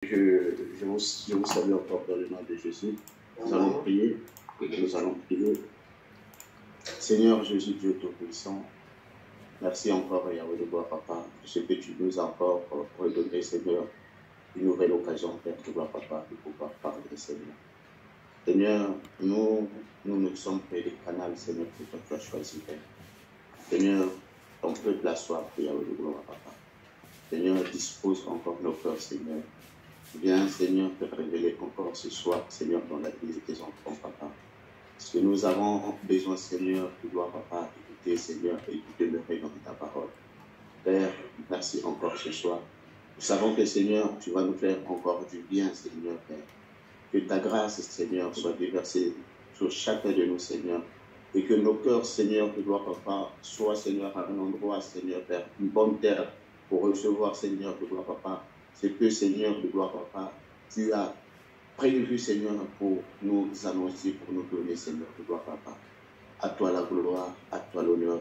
Je vous salue encore dans le nom de Jésus. Nous allons prier. Nous allons prier. Seigneur Jésus, Dieu Tout-Puissant, merci encore, Yahweh de gloire, Papa, de ce que tu nous as encore redonné, Seigneur, une nouvelle occasion, Père de gloire, Papa, de pouvoir parler, Seigneur. Seigneur, nous sommes près des canaux, Seigneur, que toi tu as choisi, Père. Seigneur, ton peuple a soif, Yahweh de gloire, Papa. Seigneur, dispose encore nos cœurs, Seigneur. Viens, Seigneur, te révéler encore ce soir, Seigneur, dans la vie de tes enfants, Papa. Parce que nous avons besoin, Seigneur, de gloire, Papa, d'écouter, Seigneur, et de demeurer dans ta parole. Père, merci encore ce soir. Nous savons que, Seigneur, tu vas nous faire encore du bien, Seigneur, Père. Que ta grâce, Seigneur, soit déversée sur chacun de nous, Seigneur. Et que nos cœurs, Seigneur, de gloire, Papa, soient, Seigneur, à un endroit, Seigneur, Père, une bonne terre pour recevoir, Seigneur, de gloire, Papa, ce que, Seigneur, de gloire, Papa, tu as prévu, Seigneur, pour nous annoncer, pour nous donner, Seigneur, de gloire, Papa. À toi la gloire, à toi l'honneur,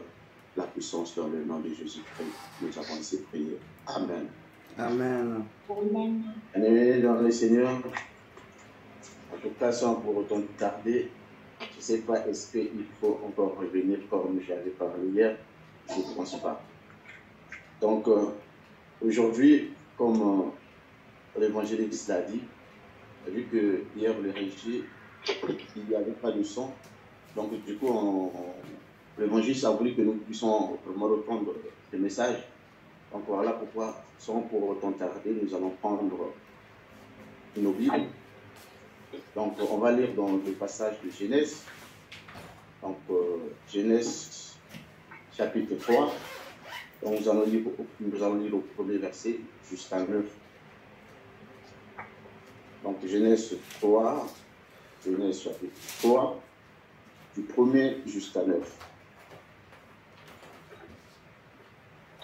la puissance dans le nom de Jésus-Christ. Nous avons ainsi prié. Amen. Amen. Bien-aimés dans le Seigneur, en tout cas, sans pour autant tarder, je ne sais pas, est-ce qu'il faut encore revenir comme j'avais parlé hier? Je ne pense pas. Donc, aujourd'hui, comme l'évangéliste l'a dit, vu que hier le régie, il n'y avait pas de son, donc du coup, l'évangéliste a voulu que nous puissions vraiment reprendre le message. Donc voilà pourquoi, sans pour autant tarder, nous allons prendre nos Bibles. Donc on va lire dans le passage de Genèse. Donc Genèse chapitre 3. Donc nous allons lire au premier verset jusqu'à 9. Donc Genèse 3, Genèse chapitre 3, du 1er jusqu'à 9.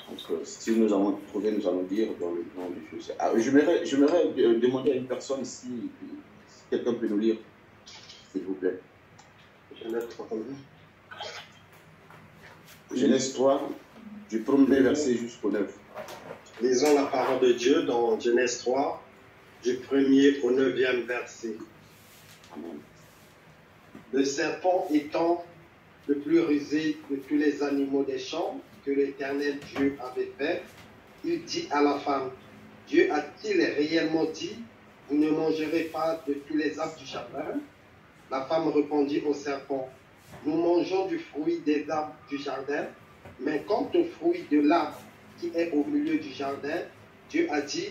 Donc si nous avons trouvé, nous allons lire dans le nom de Jésus. Ah, j'aimerais demander à une personne si quelqu'un peut nous lire, s'il vous plaît. Genèse 3, Genèse 3, du 1er verset jusqu'au 9. Lisons la parole de Dieu dans Genèse 3, du 1er au 9e verset. Amen. Le serpent étant le plus rusé de tous les animaux des champs que l'Éternel Dieu avait fait, il dit à la femme, Dieu a-t-il réellement dit, vous ne mangerez pas de tous les arbres du jardin? La femme répondit au serpent, nous mangeons du fruit des arbres du jardin, mais quant au fruit de l'arbre qui est au milieu du jardin, Dieu a dit,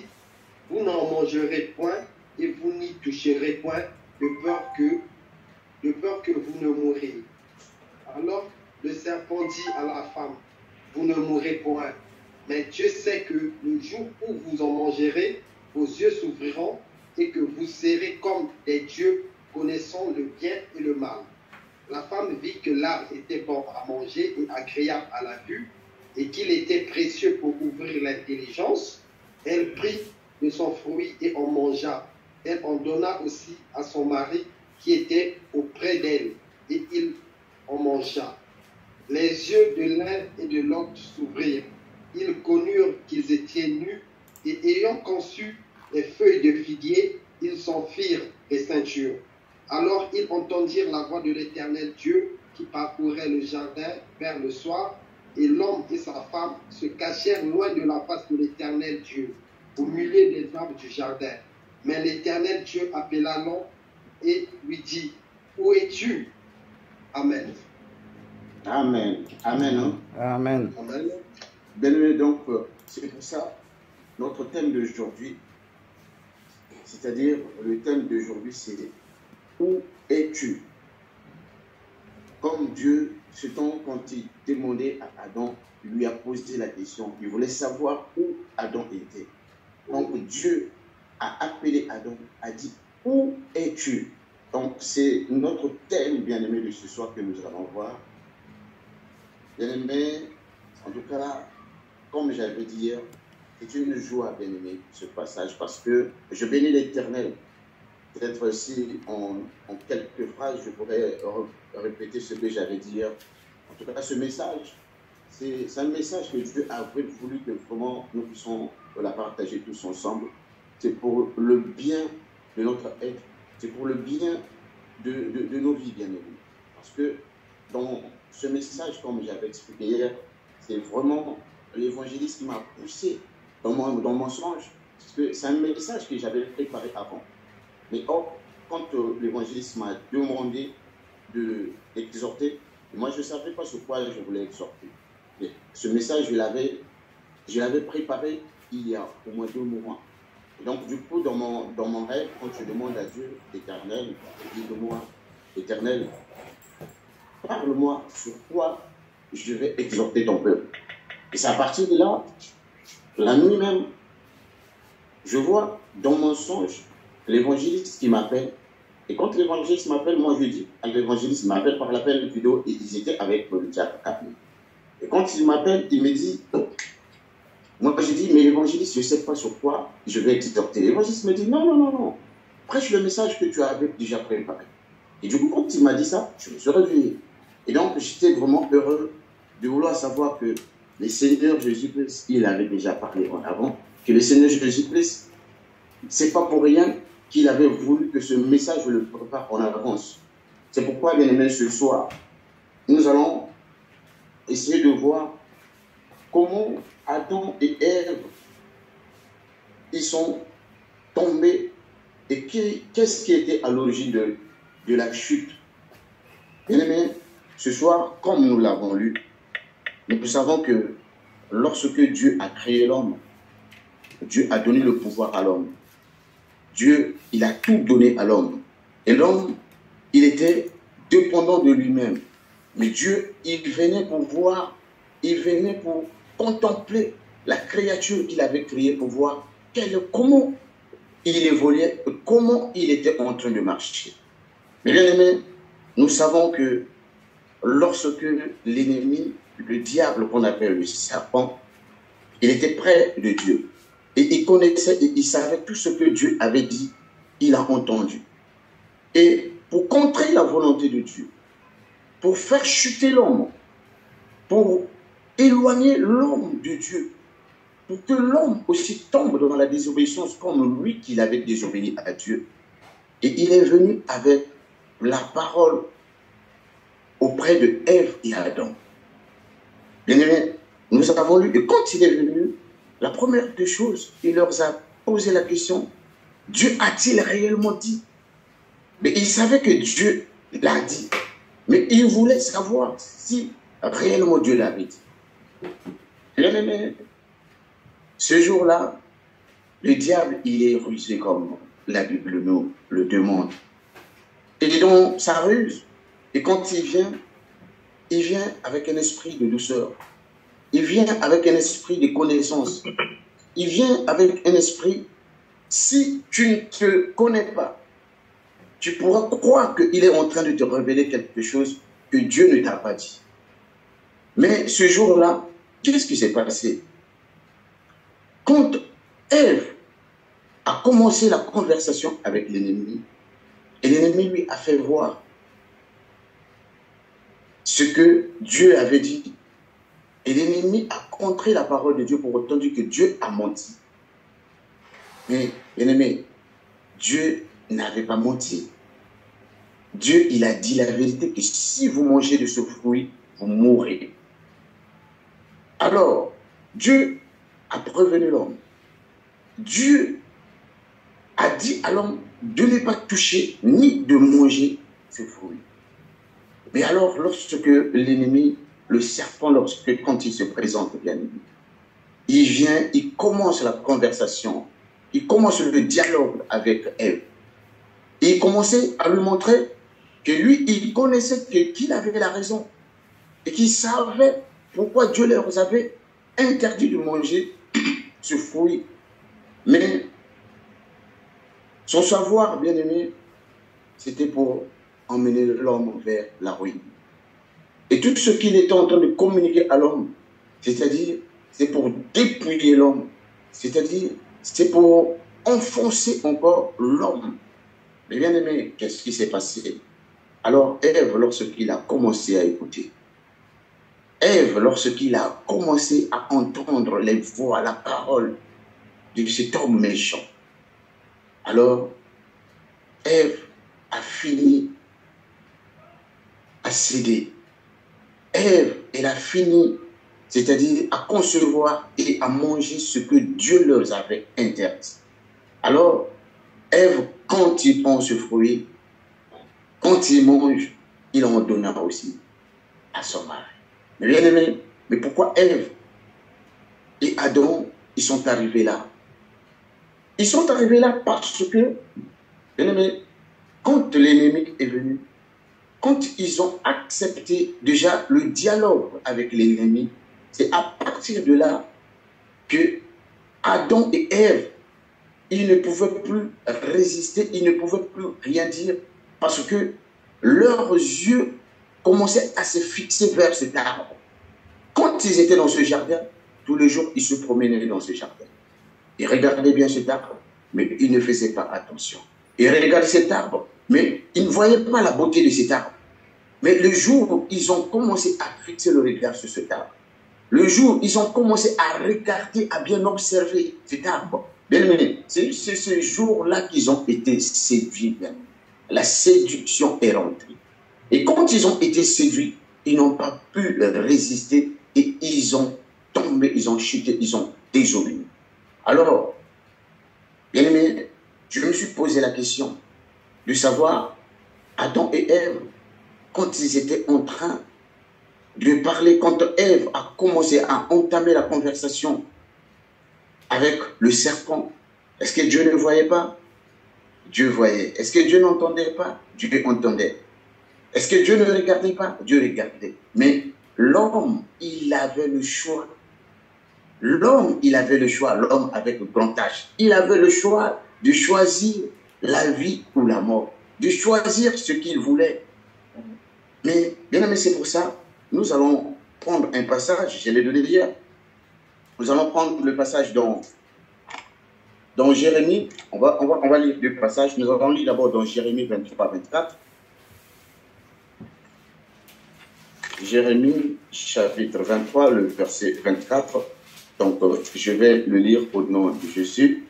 vous n'en mangerez point et vous n'y toucherez point de peur que vous ne mouriez. Alors le serpent dit à la femme, vous ne mourrez point, mais Dieu sait que le jour où vous en mangerez, vos yeux s'ouvriront et que vous serez comme des dieux connaissant le bien et le mal. La femme vit que l'arbre était bon à manger et agréable à la vue, et qu'il était précieux pour ouvrir l'intelligence. Elle prit de son fruit et en mangea. Elle en donna aussi à son mari qui était auprès d'elle, et il en mangea. Les yeux de l'un et de l'autre s'ouvrirent. Ils connurent qu'ils étaient nus, et ayant conçu les feuilles de figuier, ils s'en firent des ceintures. Alors ils entendirent la voix de l'Éternel Dieu qui parcourait le jardin vers le soir, et l'homme et sa femme se cachèrent loin de la face de l'Éternel Dieu, au milieu des arbres du jardin. Mais l'Éternel Dieu appela l'homme et lui dit, où es-tu? Amen. Amen. Amen. Hein? Amen. Amen. Bien-aimés, donc, c'est pour ça, notre thème d'aujourd'hui, c'est-à-dire le thème d'aujourd'hui, c'est où es-tu? Comme Dieu, ce temps, quand il demandait à Adam, il lui a posé la question, il voulait savoir où Adam était. Donc Dieu a appelé Adam, a dit, où es-tu? Donc c'est notre thème, bien-aimé, de ce soir que nous allons voir. Bien-aimé, en tout cas, comme j'avais dit hier, c'est une joie, bien-aimé, ce passage, parce que je bénis l'Éternel. Peut-être si en quelques phrases, je pourrais répéter ce que j'avais dit hier. En tout cas, ce message, c'est un message que Dieu a voulu que vraiment nous puissions la partager tous ensemble. c'est pour le bien de notre être, c'est pour le bien de nos vies, bien évidemment. Parce que dans ce message, comme j'avais expliqué hier, c'est vraiment l'évangéliste qui m'a poussé dans mon songe, parce que c'est un message que j'avais préparé avant. Mais or, quand l'évangéliste m'a demandé d'exhorter, moi je ne savais pas sur quoi je voulais exhorter. Mais ce message, je l'avais préparé il y a au moins 2 mois. Et donc, du coup, dans mon rêve, quand je demande à Dieu, l'Éternel, je dis de moi, Éternel, parle-moi sur quoi je vais exhorter ton peuple. Et c'est à partir de là, la nuit même, je vois dans mon songe l'évangéliste qui m'appelle. Et quand l'évangéliste m'appelle, moi je dis à l'évangéliste, il m'appelle par l'appel vidéo et ils étaient avec le diable. Et quand il m'appelle, il me dit, moi je dis, mais l'évangéliste, je ne sais pas sur quoi je vais exhorter. L'évangéliste me dit, non, non, non, non, prêche le message que tu avais déjà préparé. Et du coup, quand il m'a dit ça, je me suis réveillé. Et donc, j'étais vraiment heureux de vouloir savoir que le Seigneur Jésus-Christ, il avait déjà parlé en avant, que le Seigneur Jésus-Christ, c'est pas pour rien qu'il avait voulu que ce message, je le prépare en avance. C'est pourquoi, bien aimé, ce soir, nous allons essayer de voir comment Adam et Ève, ils sont tombés et qu'est-ce qui était à l'origine de la chute. Bien aimé, ce soir, comme nous l'avons lu, nous savons que lorsque Dieu a créé l'homme, Dieu a donné le pouvoir à l'homme. Dieu, il a tout donné à l'homme. Et l'homme, il était dépendant de lui-même. Mais Dieu, il venait pour voir, il venait pour contempler la créature qu'il avait créée pour voir comment il évoluait, comment il était en train de marcher. Mais bien aimé, nous savons que lorsque l'ennemi, le diable qu'on appelle le serpent, il était près de Dieu. Et il connaissait et il savait tout ce que Dieu avait dit, il a entendu. Et pour contrer la volonté de Dieu, pour faire chuter l'homme, pour éloigner l'homme de Dieu, pour que l'homme aussi tombe dans la désobéissance comme lui qu'il avait désobéi à Dieu. Et il est venu avec la parole auprès de Ève et Adam. Bien aimé, nous avons lu, et quand il est venu, la première des choses, il leur a posé la question, Dieu a-t-il réellement dit? Mais il savait que Dieu l'a dit. Mais il voulait savoir si réellement Dieu l'avait dit. Bien aimé, ce jour-là, le diable, il est rusé comme la Bible nous le demande. Et dans sa ruse, et quand il vient avec un esprit de douceur. Il vient avec un esprit de connaissance. Il vient avec un esprit, si tu ne te connais pas, tu pourras croire qu'il est en train de te révéler quelque chose que Dieu ne t'a pas dit. Mais ce jour-là, qu'est-ce qui s'est passé? Quand Ève a commencé la conversation avec l'ennemi, et l'ennemi lui a fait voir ce que Dieu avait dit. Et l'ennemi a contré la parole de Dieu pour autant dire que Dieu a menti. Mais, bien aimé, Dieu n'avait pas menti. Dieu, il a dit la vérité que si vous mangez de ce fruit, vous mourrez. Alors, Dieu a prévenu l'homme. Dieu a dit à l'homme de ne pas toucher ni de manger ce fruit. Mais alors, lorsque l'ennemi, le serpent, quand il se présente, bien aimé, il vient, il commence la conversation, il commence le dialogue avec Ève. Et il commençait à lui montrer que lui, il connaissait qu'il avait la raison et qu'il savait pourquoi Dieu leur avait interdit de manger ce fruit. Mais son savoir, bien aimé, c'était pour emmener l'homme vers la ruine. Et tout ce qu'il était en train de communiquer à l'homme, c'est-à-dire, c'est pour dépouiller l'homme, c'est-à-dire, c'est pour enfoncer encore l'homme. Mais bien aimé, qu'est-ce qui s'est passé? Alors Ève, lorsqu'il a commencé à écouter, Ève, lorsqu'il a commencé à entendre les voix, la parole de cet homme méchant, Alors, Ève a fini à céder. Ève, elle a fini, c'est-à-dire à concevoir et à manger ce que Dieu leur avait interdit. Alors, Ève, quand il prend ce fruit, quand il mange, il en donna aussi à son mari. Mais bien aimé, mais pourquoi Ève et Adam, ils sont arrivés là? Ils sont arrivés là parce que, bien aimé, quand l'ennemi est venu, quand ils ont accepté déjà le dialogue avec l'ennemi, c'est à partir de là que Adam et Ève, ils ne pouvaient plus résister, ils ne pouvaient plus rien dire parce que leurs yeux commençaient à se fixer vers cet arbre. Quand ils étaient dans ce jardin, tous les jours, ils se promenaient dans ce jardin. Ils regardaient bien cet arbre, mais ils ne faisaient pas attention. Ils regardaient cet arbre, mais ils ne voyaient pas la beauté de cet arbre. Mais le jour où ils ont commencé à fixer le regard sur cet arbre, le jour où ils ont commencé à regarder, à bien observer cet arbre, bien aimé, c'est ce jour-là qu'ils ont été séduits. La séduction est rentrée. Et quand ils ont été séduits, ils n'ont pas pu résister et ils ont tombé, ils ont chuté, ils ont désobéi. Alors, bien aimé, je me suis posé la question de savoir, Adam et Ève, quand ils étaient en train de parler, quand Ève a commencé à entamer la conversation avec le serpent, est-ce que Dieu ne voyait pas? Dieu voyait. Est-ce que Dieu n'entendait pas? Dieu entendait. Est-ce que Dieu ne regardait pas? Dieu regardait. Mais l'homme, il avait le choix. L'homme, il avait le choix, l'homme avec le grand H. Il avait le choix de choisir la vie ou la mort, de choisir ce qu'il voulait. Mais, bien aimé, c'est pour ça, nous allons prendre un passage, je l'ai donné hier. Nous allons prendre le passage dans Jérémie. On va lire deux passages. Nous allons lire d'abord dans Jérémie 23-24. Jérémie, chapitre 23, le verset 24. Donc, je vais le lire au nom de Jésus.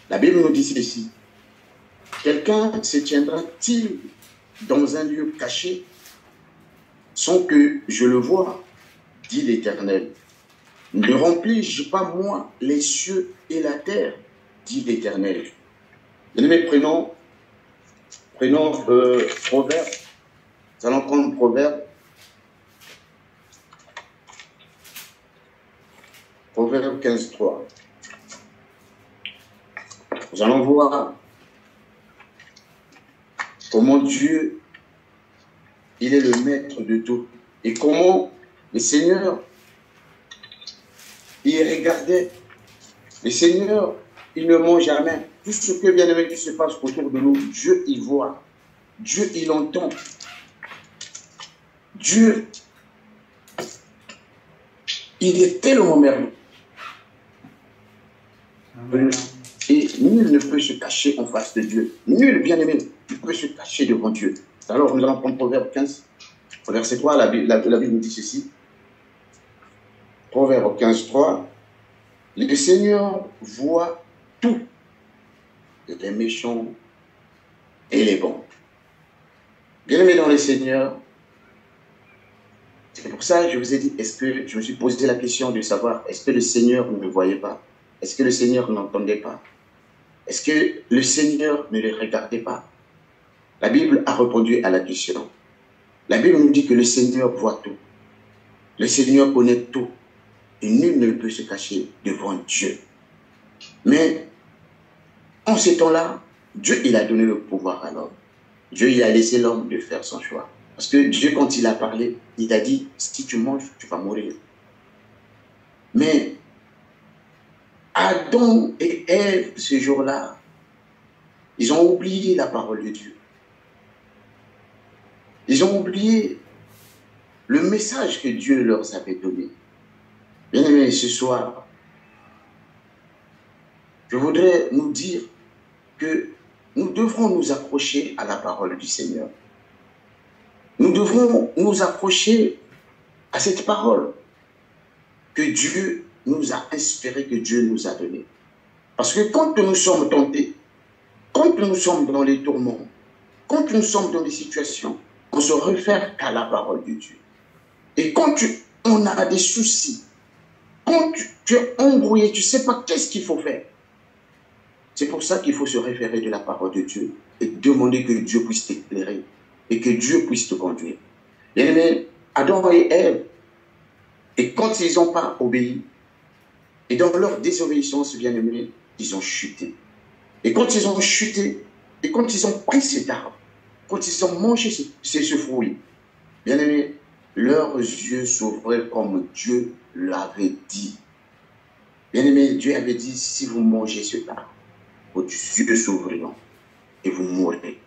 La Bible nous dit ceci. Quelqu'un se tiendra-t-il dans un lieu caché sans que je le voie, dit l'Éternel. Ne remplis-je pas moi les cieux et la terre, dit l'Éternel. Bien-aimés, prenons Proverbe. Nous allons prendre Proverbe. Proverbe 15.3. Nous allons voir comment Dieu, il est le maître de tout. Et comment le Seigneur, il regardait. Le Seigneur, il ne ment jamais. Tout ce que bien aimé qui se passe autour de nous, Dieu, il voit. Dieu, il entend. Dieu, il est tellement merveilleux. Et nul ne peut se cacher en face de Dieu. Nul, bien aimé, ne peut se cacher devant Dieu. Alors, nous allons prendre Proverbe 15, verset 3, la Bible nous dit ceci. Proverbe 15, 3. Le Seigneur voit tout, les méchants et les bons. Bien aimé dans le Seigneur, c'est pour ça que je vous ai dit, est-ce que je me suis posé la question de savoir, est-ce que le Seigneur ne me voyait pas? Est-ce que le Seigneur n'entendait pas? Est-ce que le Seigneur ne les regardait pas? La Bible a répondu à la question. La Bible nous dit que le Seigneur voit tout. Le Seigneur connaît tout. Et nul ne peut se cacher devant Dieu. Mais, en ce temps-là, Dieu, il a donné le pouvoir à l'homme. Dieu, il a laissé l'homme de faire son choix. Parce que Dieu, quand il a parlé, il a dit, si tu manges, tu vas mourir. Mais, Adam et Ève, ce jour-là, ils ont oublié la parole de Dieu. Ils ont oublié le message que Dieu leur avait donné. Bien aimé, ce soir, je voudrais nous dire que nous devrons nous accrocher à la parole du Seigneur. Nous devrons nous accrocher à cette parole que Dieu nous a inspirée, que Dieu nous a donnée. Parce que quand nous sommes tentés, quand nous sommes dans les tourments, quand nous sommes dans des situations, on se réfère qu'à la parole de Dieu. Et quand on a des soucis, quand tu es embrouillé, tu ne sais pas qu'est-ce qu'il faut faire. C'est pour ça qu'il faut se référer de la parole de Dieu et demander que Dieu puisse t'éclairer et que Dieu puisse te conduire. Bien aimé, Adam et Ève, et quand ils n'ont pas obéi, et dans leur désobéissance, bien aimé, ils ont chuté. Et quand ils ont chuté, et quand ils ont pris cet arbre, quand ils ont mangé ce fruit, bien aimé, leurs yeux s'ouvraient comme Dieu l'avait dit. Bien aimé, Dieu avait dit, si vous mangez cet arbre, vos yeux s'ouvriront et vous mourrez.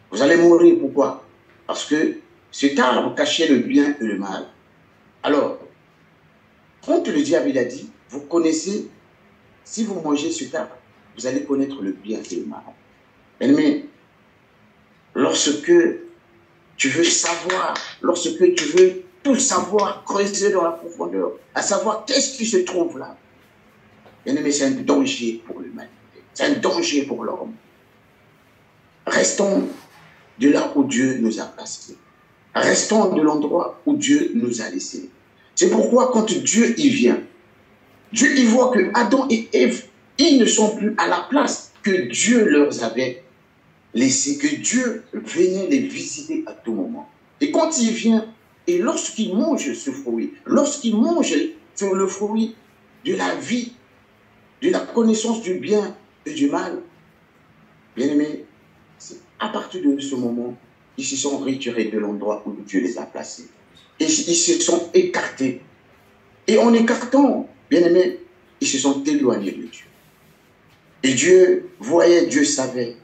Vous allez mourir, pourquoi? Parce que cet arbre cachait le bien et le mal. Alors, quand le diable a dit, vous connaissez, si vous mangez cet arbre, vous allez connaître le bien et le mal. Mais lorsque tu veux savoir, lorsque tu veux tout savoir, creuser dans la profondeur, à savoir qu'est-ce qui se trouve là, bien aimé, c'est un danger pour l'humanité, c'est un danger pour l'homme. Restons de là où Dieu nous a placés. Restons de l'endroit où Dieu nous a laissés. C'est pourquoi quand Dieu y vient, Dieu y voit que Adam et Ève, ils ne sont plus à la place que Dieu leur avait laissé, que Dieu venait les visiter à tout moment. Et quand il vient, et lorsqu'il mange ce fruit, lorsqu'il mange le fruit de la vie, de la connaissance du bien et du mal, bien aimé, c'est à partir de ce moment, ils se sont retirés de l'endroit où Dieu les a placés. Et ils se sont écartés. Et en écartant, bien aimé, ils se sont éloignés de Dieu. Et Dieu voyait, Dieu savait.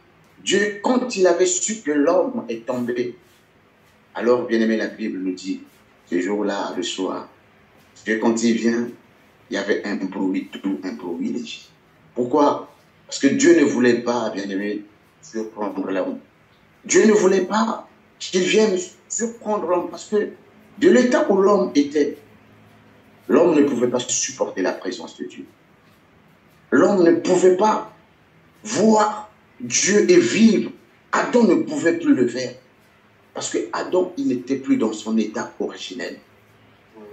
Dieu, quand il avait su que l'homme est tombé, alors, bien aimé, la Bible nous dit, ce jour-là, le soir, Dieu, quand il vient, il y avait un bruit doux, un bruit léger. Pourquoi? Parce que Dieu ne voulait pas, bien aimé, surprendre l'homme. Dieu ne voulait pas qu'il vienne surprendre l'homme, parce que de l'état où l'homme était, l'homme ne pouvait pas supporter la présence de Dieu. L'homme ne pouvait pas voir Dieu et vivre. Adam ne pouvait plus le faire. Parce que Adam, il n'était plus dans son état originel.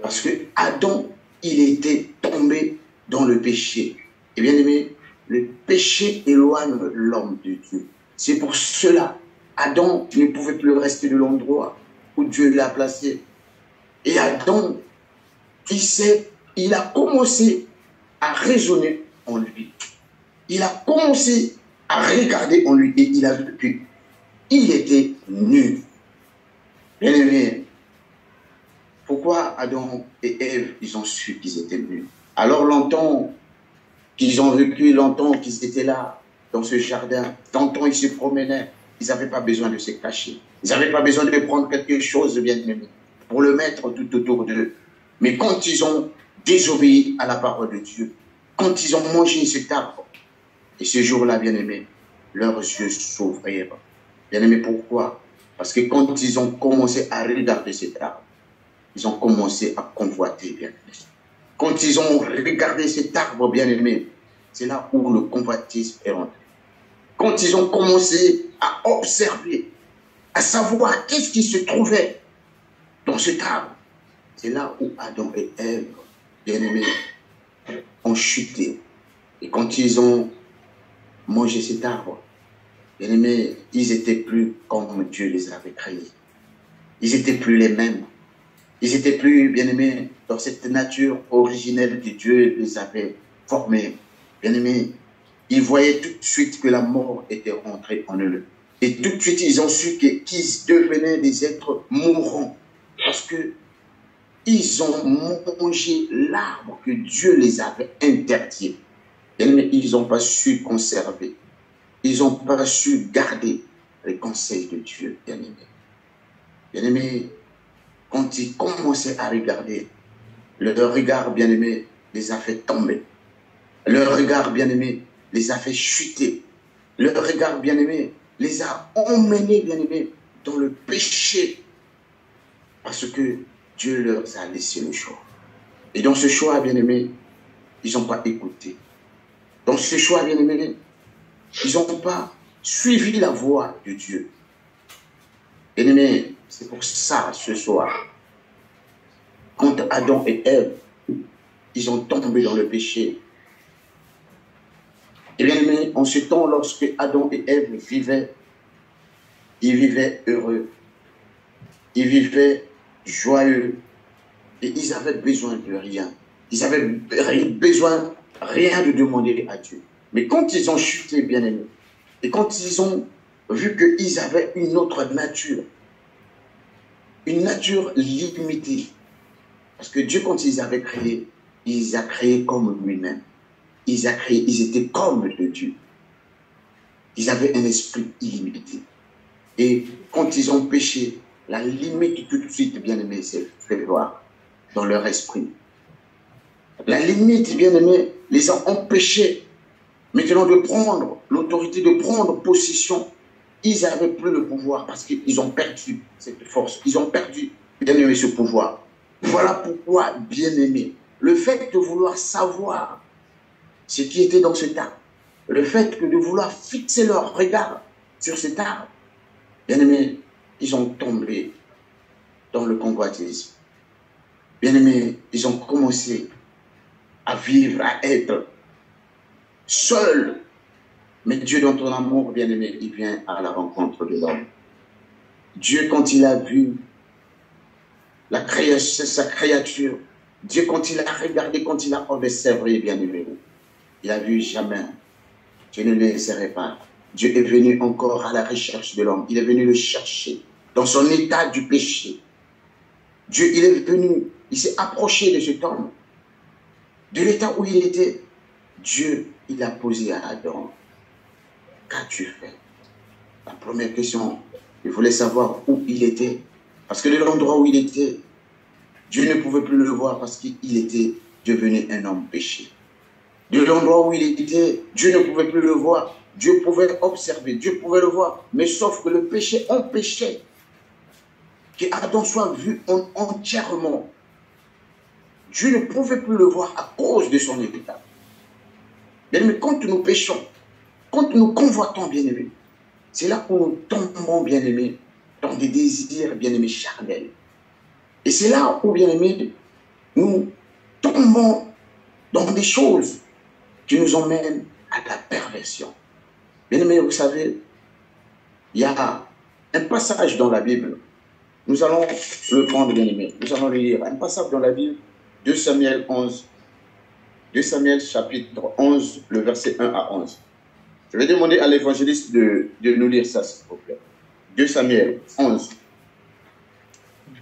Parce que Adam, il était tombé dans le péché. Et bien aimé, le péché éloigne l'homme de Dieu. C'est pour cela, Adam ne pouvait plus rester de l'endroit où Dieu l'a placé. Et Adam, il a commencé à raisonner en lui. Il a commencé à regarder en lui et il a vu qu'il était nu. Bien aimé, pourquoi Adam et Ève, ils ont su qu'ils étaient nus? Alors longtemps qu'ils ont vécu, longtemps qu'ils étaient là, dans ce jardin, longtemps ils se promenaient, ils n'avaient pas besoin de se cacher. Ils n'avaient pas besoin de prendre quelque chose, bien aimé, pour le mettre tout autour d'eux. Mais quand ils ont désobéi à la parole de Dieu, quand ils ont mangé cet arbre, et ce jour-là, bien aimé, leurs yeux s'ouvrirent. Bien aimé, pourquoi? Parce que quand ils ont commencé à regarder cet arbre, ils ont commencé à convoiter, bien aimé. Quand ils ont regardé cet arbre, bien aimé, c'est là où le convoitisme est rentré. Quand ils ont commencé à observer, à savoir qu'est-ce qui se trouvait dans cet arbre, c'est là où Adam et Ève, bien aimés, ont chuté. Et quand ils ont mangé cet arbre, bien aimés, ils n'étaient plus comme Dieu les avait créés. Ils n'étaient plus les mêmes. Ils n'étaient plus, bien aimés, dans cette nature originelle que Dieu les avait formés. Bien aimés, ils voyaient tout de suite que la mort était rentrée en eux. Et tout de suite, ils ont su qu'ils devenaient des êtres mourants. Parce que ils ont mangé l'arbre que Dieu les avait interdit. Bien aimés, ils n'ont pas su conserver. Ils n'ont pas su garder les conseils de Dieu, bien aimés. Bien aimés, quand ils commençaient à regarder, leur regard, bien aimé, les a fait tomber. Leur regard, bien aimé, les a fait chuter. Leur regard, bien aimé, les a emmenés, bien aimé, dans le péché. Parce que Dieu leur a laissé le choix. Et dans ce choix, bien aimé, ils n'ont pas écouté. Dans ce choix, bien aimé, ils n'ont pas suivi la voie de Dieu. Bien-aimés, c'est pour ça, ce soir, quand Adam et Ève, ils ont tombé dans le péché. Et bien aimé, en ce temps, lorsque Adam et Ève vivaient, ils vivaient heureux, ils vivaient joyeux, et ils avaient besoin de rien. Ils avaient besoin rien de demander à Dieu. Mais quand ils ont chuté, bien aimé, et quand ils ont vu qu'ils avaient une autre nature, une nature limitée, parce que Dieu, quand ils avaient créé, il les a créés comme lui-même. Ils étaient comme de Dieu. Ils avaient un esprit illimité. Et quand ils ont péché, la limite tout de suite, bien aimé, s'est fait voir dans leur esprit. La limite, bien aimé, les a empêchés maintenant de prendre l'autorité, de prendre possession. Ils n'avaient plus le pouvoir parce qu'ils ont perdu cette force. Ils ont perdu, bien aimé, ce pouvoir. Voilà pourquoi, bien aimé, le fait de vouloir savoir ce qui était dans cet arbre, le fait de vouloir fixer leur regard sur cet arbre, bien aimé, ils ont tombé dans le convoitisme. Bien aimé, ils ont commencé à vivre, à être seuls. Mais Dieu, dans ton amour, bien aimé, il vient à la rencontre de l'homme. Dieu, quand il a vu sa créature, Dieu, quand il a regardé, quand il a observé, bien aimé, il a vu jamais. Dieu ne le laisserait pas. Dieu est venu encore à la recherche de l'homme. Il est venu le chercher dans son état du péché. Dieu, il est venu, il s'est approché de cet homme, de l'état où il était. Dieu, il a posé à Adam, qu'as-tu fait? La première question, il voulait savoir où il était. Parce que de l'endroit où il était, Dieu ne pouvait plus le voir parce qu'il était devenu un homme péché. De l'endroit où il était, Dieu ne pouvait plus le voir. Dieu pouvait observer, Dieu pouvait le voir. Mais sauf que le péché empêchait que Adam soit vu entièrement. Dieu ne pouvait plus le voir à cause de son état. Mais quand nous péchons, quand nous convoitons, bien-aimés, c'est là où nous tombons, bien-aimés, dans des désirs, bien-aimés, charnels. Et c'est là où, bien-aimés, nous tombons dans des choses qui nous emmènent à la perversion. Bien-aimés, vous savez, il y a un passage dans la Bible. Nous allons le prendre, bien-aimés. Nous allons le lire. Un passage dans la Bible, 2 Samuel 11. 2 Samuel chapitre 11, le verset 1 à 11. Je vais demander à l'évangéliste de nous lire ça, s'il vous plaît. 2 Samuel 11.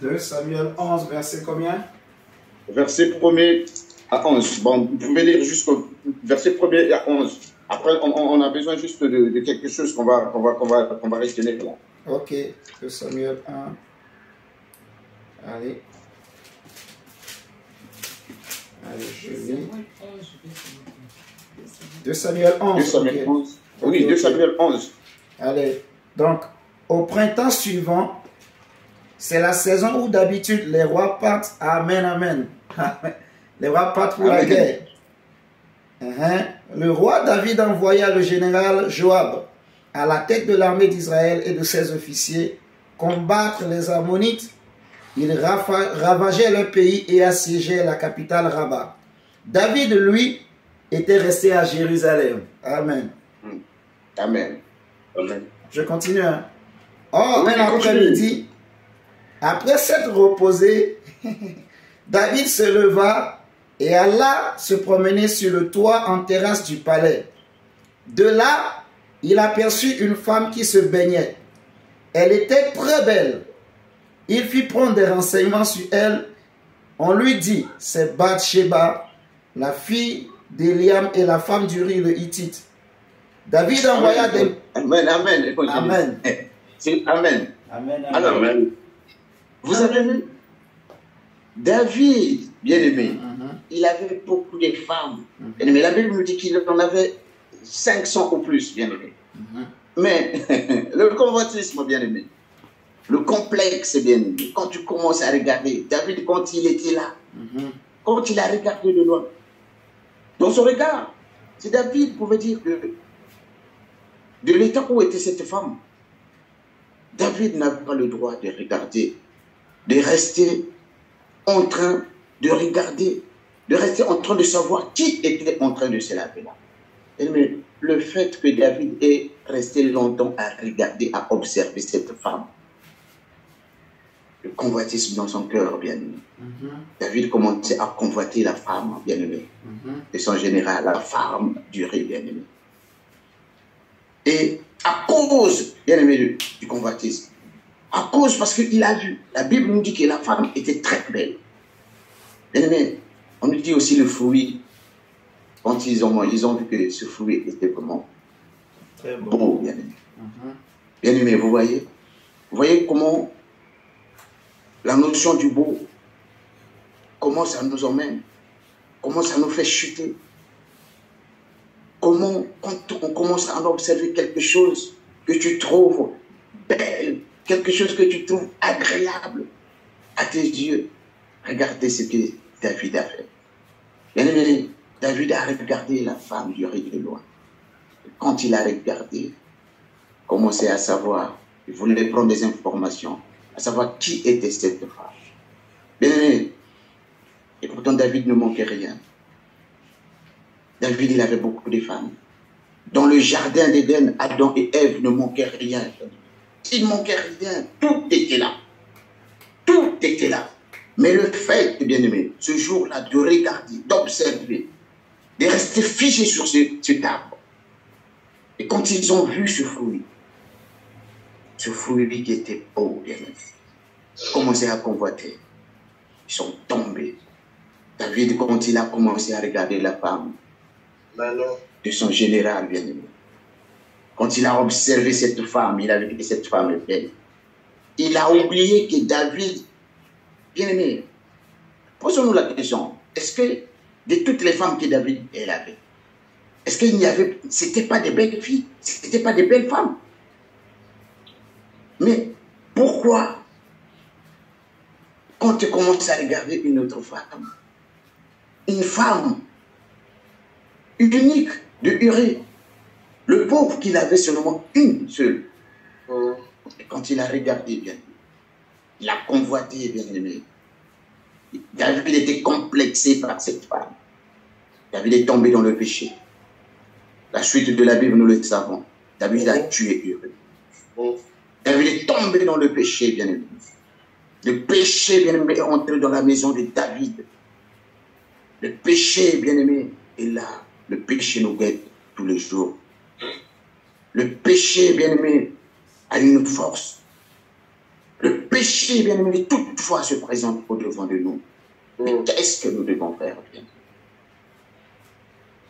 2 Samuel 11, verset combien? Verset 1er à 11. Bon, vous pouvez lire jusqu'au verset 1er à 11. Après, on a besoin juste de quelque chose qu'on va retenir là. Ok, 2 Samuel 1. Allez. Allez, je lis. 2 Samuel 11. 2 Samuel 11. Oui, Okay, 2 Samuel 11. Allez, donc, au printemps suivant, c'est la saison où d'habitude les rois partent. Amen, amen. Les rois partent pour la guerre. Le roi David envoya le général Joab à la tête de l'armée d'Israël et de ses officiers combattre les Ammonites. Il ravageait leur pays et assiégeait la capitale Rabat. David, lui, était resté à Jérusalem. Amen. Amen. Amen. Je continue. Hein? Or, Oui, un après-midi, après s'être reposé, David se leva et alla se promener sur le toit en terrasse du palais. De là, il aperçut une femme qui se baignait. Elle était très belle. Il fit prendre des renseignements sur elle. On lui dit, c'est Bathsheba, la fille d'Eliam et la femme d'Uri le Hittite. David envoya des... Amen, amen. Amen. C'est amen. Amen. Alors, vous avez vu, David, bien-aimé, il avait beaucoup de femmes. Mais la Bible nous dit qu'il en avait 500 ou plus, bien-aimé. Mais le convoitisme, bien-aimé, le complexe, bien-aimé, quand tu commences à regarder, David, quand il était là, quand il a regardé de loin, dans son regard, c'est David pouvait dire que de l'état où était cette femme, David n'avait pas le droit de regarder, de rester en train de regarder, de rester en train de savoir qui était en train de se laver là. Mais le fait que David ait resté longtemps à regarder, à observer cette femme, le convoitisme dans son cœur, bien-aimé. David commençait à convoiter la femme, bien-aimé, de son général, la femme du roi, bien-aimé. Et à cause, bien-aimé, du convoitisme, à cause parce qu'il a vu, la Bible nous dit que la femme était très belle. Bien-aimé, on nous dit aussi le fruit, quand ils ont vu que ce fruit était vraiment Très beau, bien-aimé. Bien-aimé, vous voyez comment la notion du beau, comment ça nous emmène, comment ça nous fait chuter, comment quand on commence à observer quelque chose que tu trouves belle, quelque chose que tu trouves agréable à tes yeux, regardez ce que David a fait. Bien-aimé, David a regardé la femme du roi de loin. Quand il a regardé, commencé à savoir, il voulait prendre des informations, à savoir qui était cette femme. Bien-aimé, et pourtant David ne manquait rien. David, il avait beaucoup de femmes. Dans le jardin d'Éden, Adam et Ève ne manquaient rien. Il ne manquait rien. Tout était là. Tout était là. Mais le fait, bien-aimé, ce jour-là, de regarder, d'observer, de rester figé sur cet arbre. Et quand ils ont vu ce fruit qui était beau, bien-aimé, commencé à convoiter. Ils sont tombés. David, quand il a commencé à regarder la femme de son général, bien-aimé, quand il a observé cette femme, il a vu que cette femme est belle. Il a oublié que David, bien-aimé, posons-nous la question, est-ce que de toutes les femmes que David avait, est-ce qu'il n'y avait, c'était pas des belles filles, c'était pas des belles femmes? Mais pourquoi, quand tu commences à regarder une autre femme unique de Urée, le pauvre qu'il avait seulement une seule, et quand il a regardé bien, il a convoité bien aimé, David était complexé par cette femme. David est tombé dans le péché. La suite de la Bible, nous le savons. David a tué Urée. David est tombé dans le péché, bien aimé. Le péché, bien aimé, est entré dans la maison de David. Le péché, bien aimé, est là. Le péché nous guette tous les jours. Le péché, bien aimé, a une force. Le péché, bien aimé, toutefois se présente au-devant de nous. Mais qu'est-ce que nous devons faire, bien?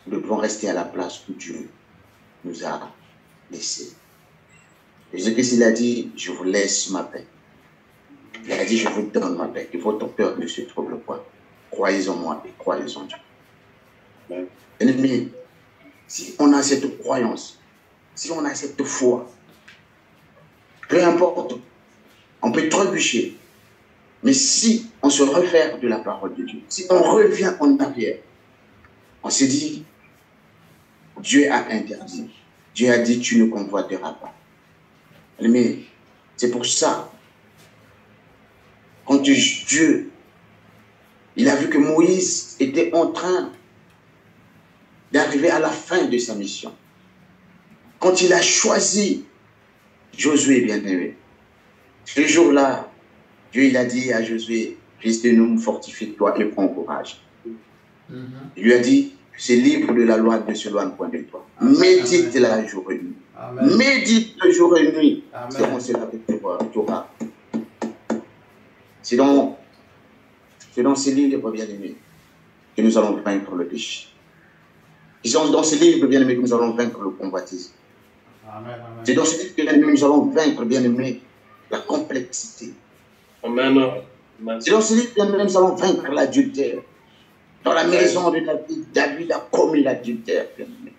Nous devons rester à la place où Dieu nous a laissés. Jésus-Christ, il a dit, je vous laisse ma paix. Il a dit, je vous donne ma paix. Que votre cœur ne se trouble pas. Croyez en moi et croyez en Dieu. Ennemi, si on a cette croyance, si on a cette foi, peu importe, on peut trébucher. Mais si on se réfère de la parole de Dieu, si on revient en arrière, on se dit, Dieu a interdit. Dieu a dit, tu ne convoiteras pas. Mais c'est pour ça, quand Dieu, il a vu que Moïse était en train d'arriver à la fin de sa mission. Quand il a choisi Josué, bien-aimé, ce jour-là, Dieu il a dit à Josué, fils de nous, fortifie-toi et prends courage. Il lui a dit, ce livre de la loi ne s'éloigne point de toi. Médite la jour et nuit. Amen. Médite le jour et nuit. C'est comme cela que tu auras. C'est dans ces livres, bien-aimés, que nous allons vaincre le péché. C'est dans ces livres, bien-aimés, que nous allons vaincre le convoitisme. C'est dans ces livres, bien-aimés, que nous allons vaincre, bien-aimés, la complexité. Amen. C'est dans ces livres, bien-aimés, que nous allons vaincre l'adultère. Dans la maison de David, David a commis l'adultère, bien-aimé.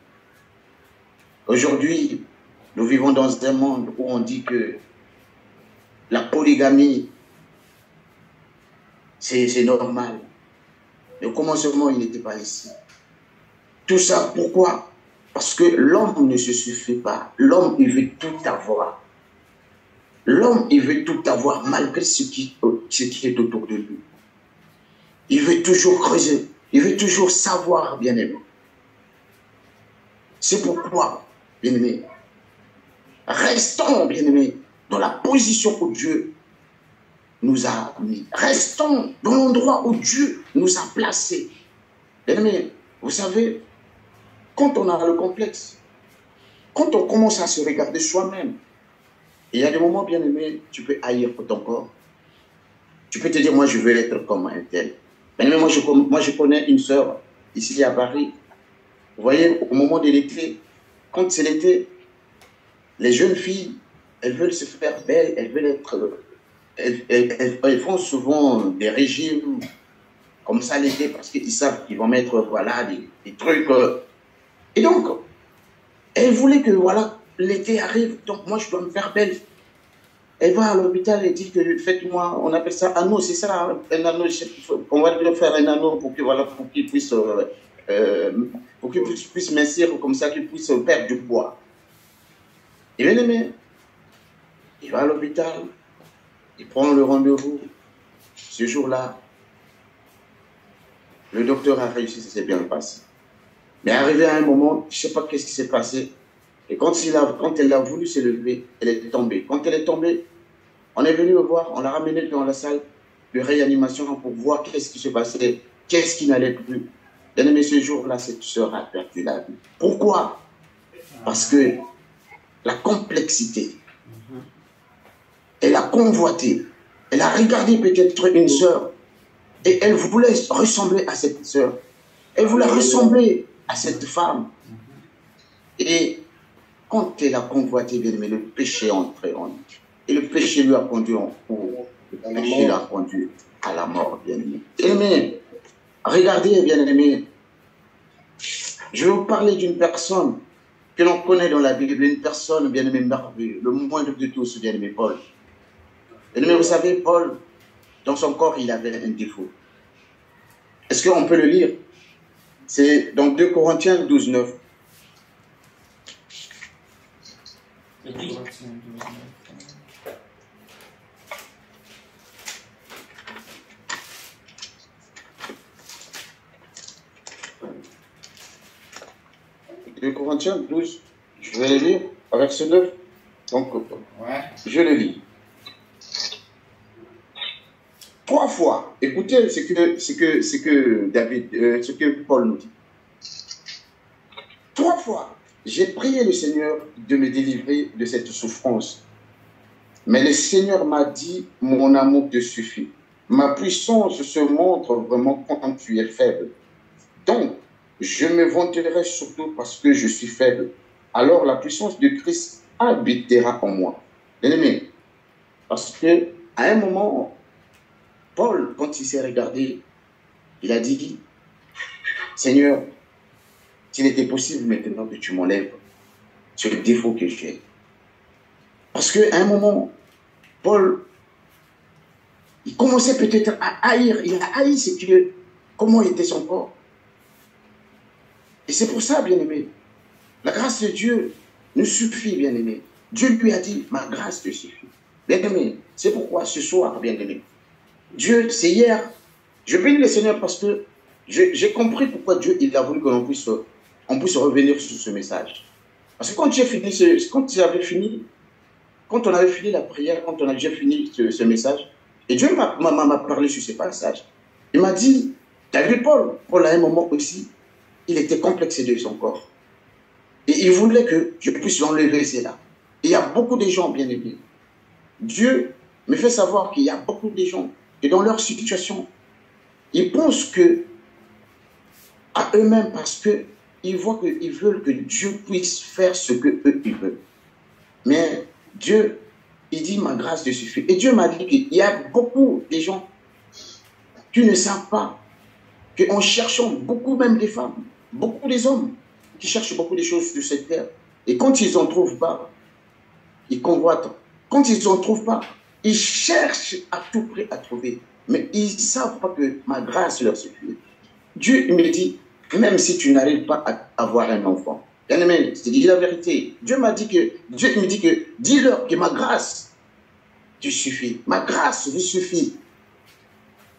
Aujourd'hui, nous vivons dans un monde où on dit que la polygamie, c'est normal. Le commencement, il n'était pas ici. Tout ça, pourquoi? Parce que l'homme ne se suffit pas. L'homme, il veut tout avoir. L'homme, il veut tout avoir malgré ce qui est autour de lui. Il veut toujours creuser. Il veut toujours savoir, bien-aimé. C'est pourquoi, bien-aimé, restons, bien-aimé, dans la position où Dieu nous a mis. Restons dans l'endroit où Dieu nous a placés. Bien-aimé, vous savez, quand on a le complexe, quand on commence à se regarder soi-même, il y a des moments, bien aimé, tu peux haïr ton corps. Tu peux te dire, moi, je veux être comme un tel. Bien aimé, moi, je connais une sœur ici à Paris. Vous voyez, au moment de l'été, quand c'est l'été, les jeunes filles, elles veulent se faire belles, elles veulent être... Elles font souvent des régimes comme ça l'été parce qu'ils savent qu'ils vont mettre, voilà, des trucs... Et donc, elle voulait que, voilà, l'été arrive, donc moi je dois me faire belle. Elle va à l'hôpital et dit que faites-moi, on appelle ça anneau, c'est ça, un anneau, on va lui faire un anneau pour que, voilà, pour qu'il puisse mincir comme ça, qu'il puisse perdre du poids. Et bien aimé, il va à l'hôpital, il prend le rendez-vous. Ce jour-là, le docteur a réussi, ça s'est bien passé. Mais arrivé à un moment, je ne sais pas qu'est-ce qui s'est passé. Et quand elle a voulu se lever, elle est tombée. Quand elle est tombée, on est venu le voir, on l'a ramenée dans la salle de réanimation pour voir qu'est-ce qui se passait, qu'est-ce qui n'allait plus. Bien aimé, ce jour-là, cette sœur a perdu la vie. Pourquoi? Parce que la complexité, elle a convoité, elle a regardé peut-être une sœur et elle voulait ressembler à cette sœur. Elle voulait ressembler à cette femme. Et quand elle a convoité, bien aimé, le péché est entré en lui. Et le péché lui a conduit en cours. Le péché l'a conduit à la mort, bien aimé. Bien-aimé, regardez, bien aimé, je vais vous parler d'une personne que l'on connaît dans la Bible, une personne, bien aimé, merveilleuse, le moindre de tous, bien aimé, Paul. Bien aimé, vous savez, Paul, dans son corps, il avait un défaut. Est-ce qu'on peut le lire? C'est dans 2 Corinthiens 12, 9. De Corinthiens 12, je vais le lire, verset 9. Donc, je le lis. 3 fois, écoutez ce que Paul nous dit. 3 fois, j'ai prié le Seigneur de me délivrer de cette souffrance. Mais le Seigneur m'a dit, mon amour te suffit. Ma puissance se montre vraiment quand tu es faible. Donc, je me vanterai surtout parce que je suis faible. Alors la puissance de Christ habitera en moi. Bien aimé, parce que à un moment, Paul, quand il s'est regardé, il a dit, Seigneur, s'il était possible maintenant que tu m'enlèves ce défaut que j'ai. Parce qu'à un moment, Paul, il commençait peut-être à haïr, il a haï comment était son corps. Et c'est pour ça, bien-aimé, la grâce de Dieu nous suffit, bien-aimé. Dieu lui a dit, ma grâce te suffit. Bien-aimé, c'est pourquoi ce soir, bien-aimé, Dieu, c'est hier, je bénis le Seigneur parce que j'ai compris pourquoi Dieu il a voulu que l'on puisse revenir sur ce message. Parce que quand on avait fini la prière, quand on a déjà fini ce message, et Dieu m'a parlé sur ce passage, il m'a dit, tu as vu Paul à un moment aussi, il était complexé de son corps. Et il voulait que je puisse l'enlever cela. Et il y a beaucoup de gens, bien aimés. Dieu me fait savoir qu'il y a beaucoup de gens et dans leur situation, ils pensent que à eux-mêmes parce qu'ils voient qu'ils veulent que Dieu puisse faire ce qu'eux, ils veulent. Mais Dieu, il dit, ma grâce te suffit. Et Dieu m'a dit qu'il y a beaucoup de gens qui ne savent pas qu'en cherchant beaucoup même des femmes, beaucoup des hommes qui cherchent beaucoup de choses sur cette terre, et quand ils n'en trouvent pas, ils convoitent. Quand ils n'en trouvent pas, ils cherchent à tout prix à trouver. Mais ils ne savent pas que ma grâce leur suffit. Dieu me dit, même si tu n'arrives pas à avoir un enfant, Bien-aimé, je te dis la vérité. Dieu me dit que, dis-leur que ma grâce te suffit. Ma grâce vous suffit.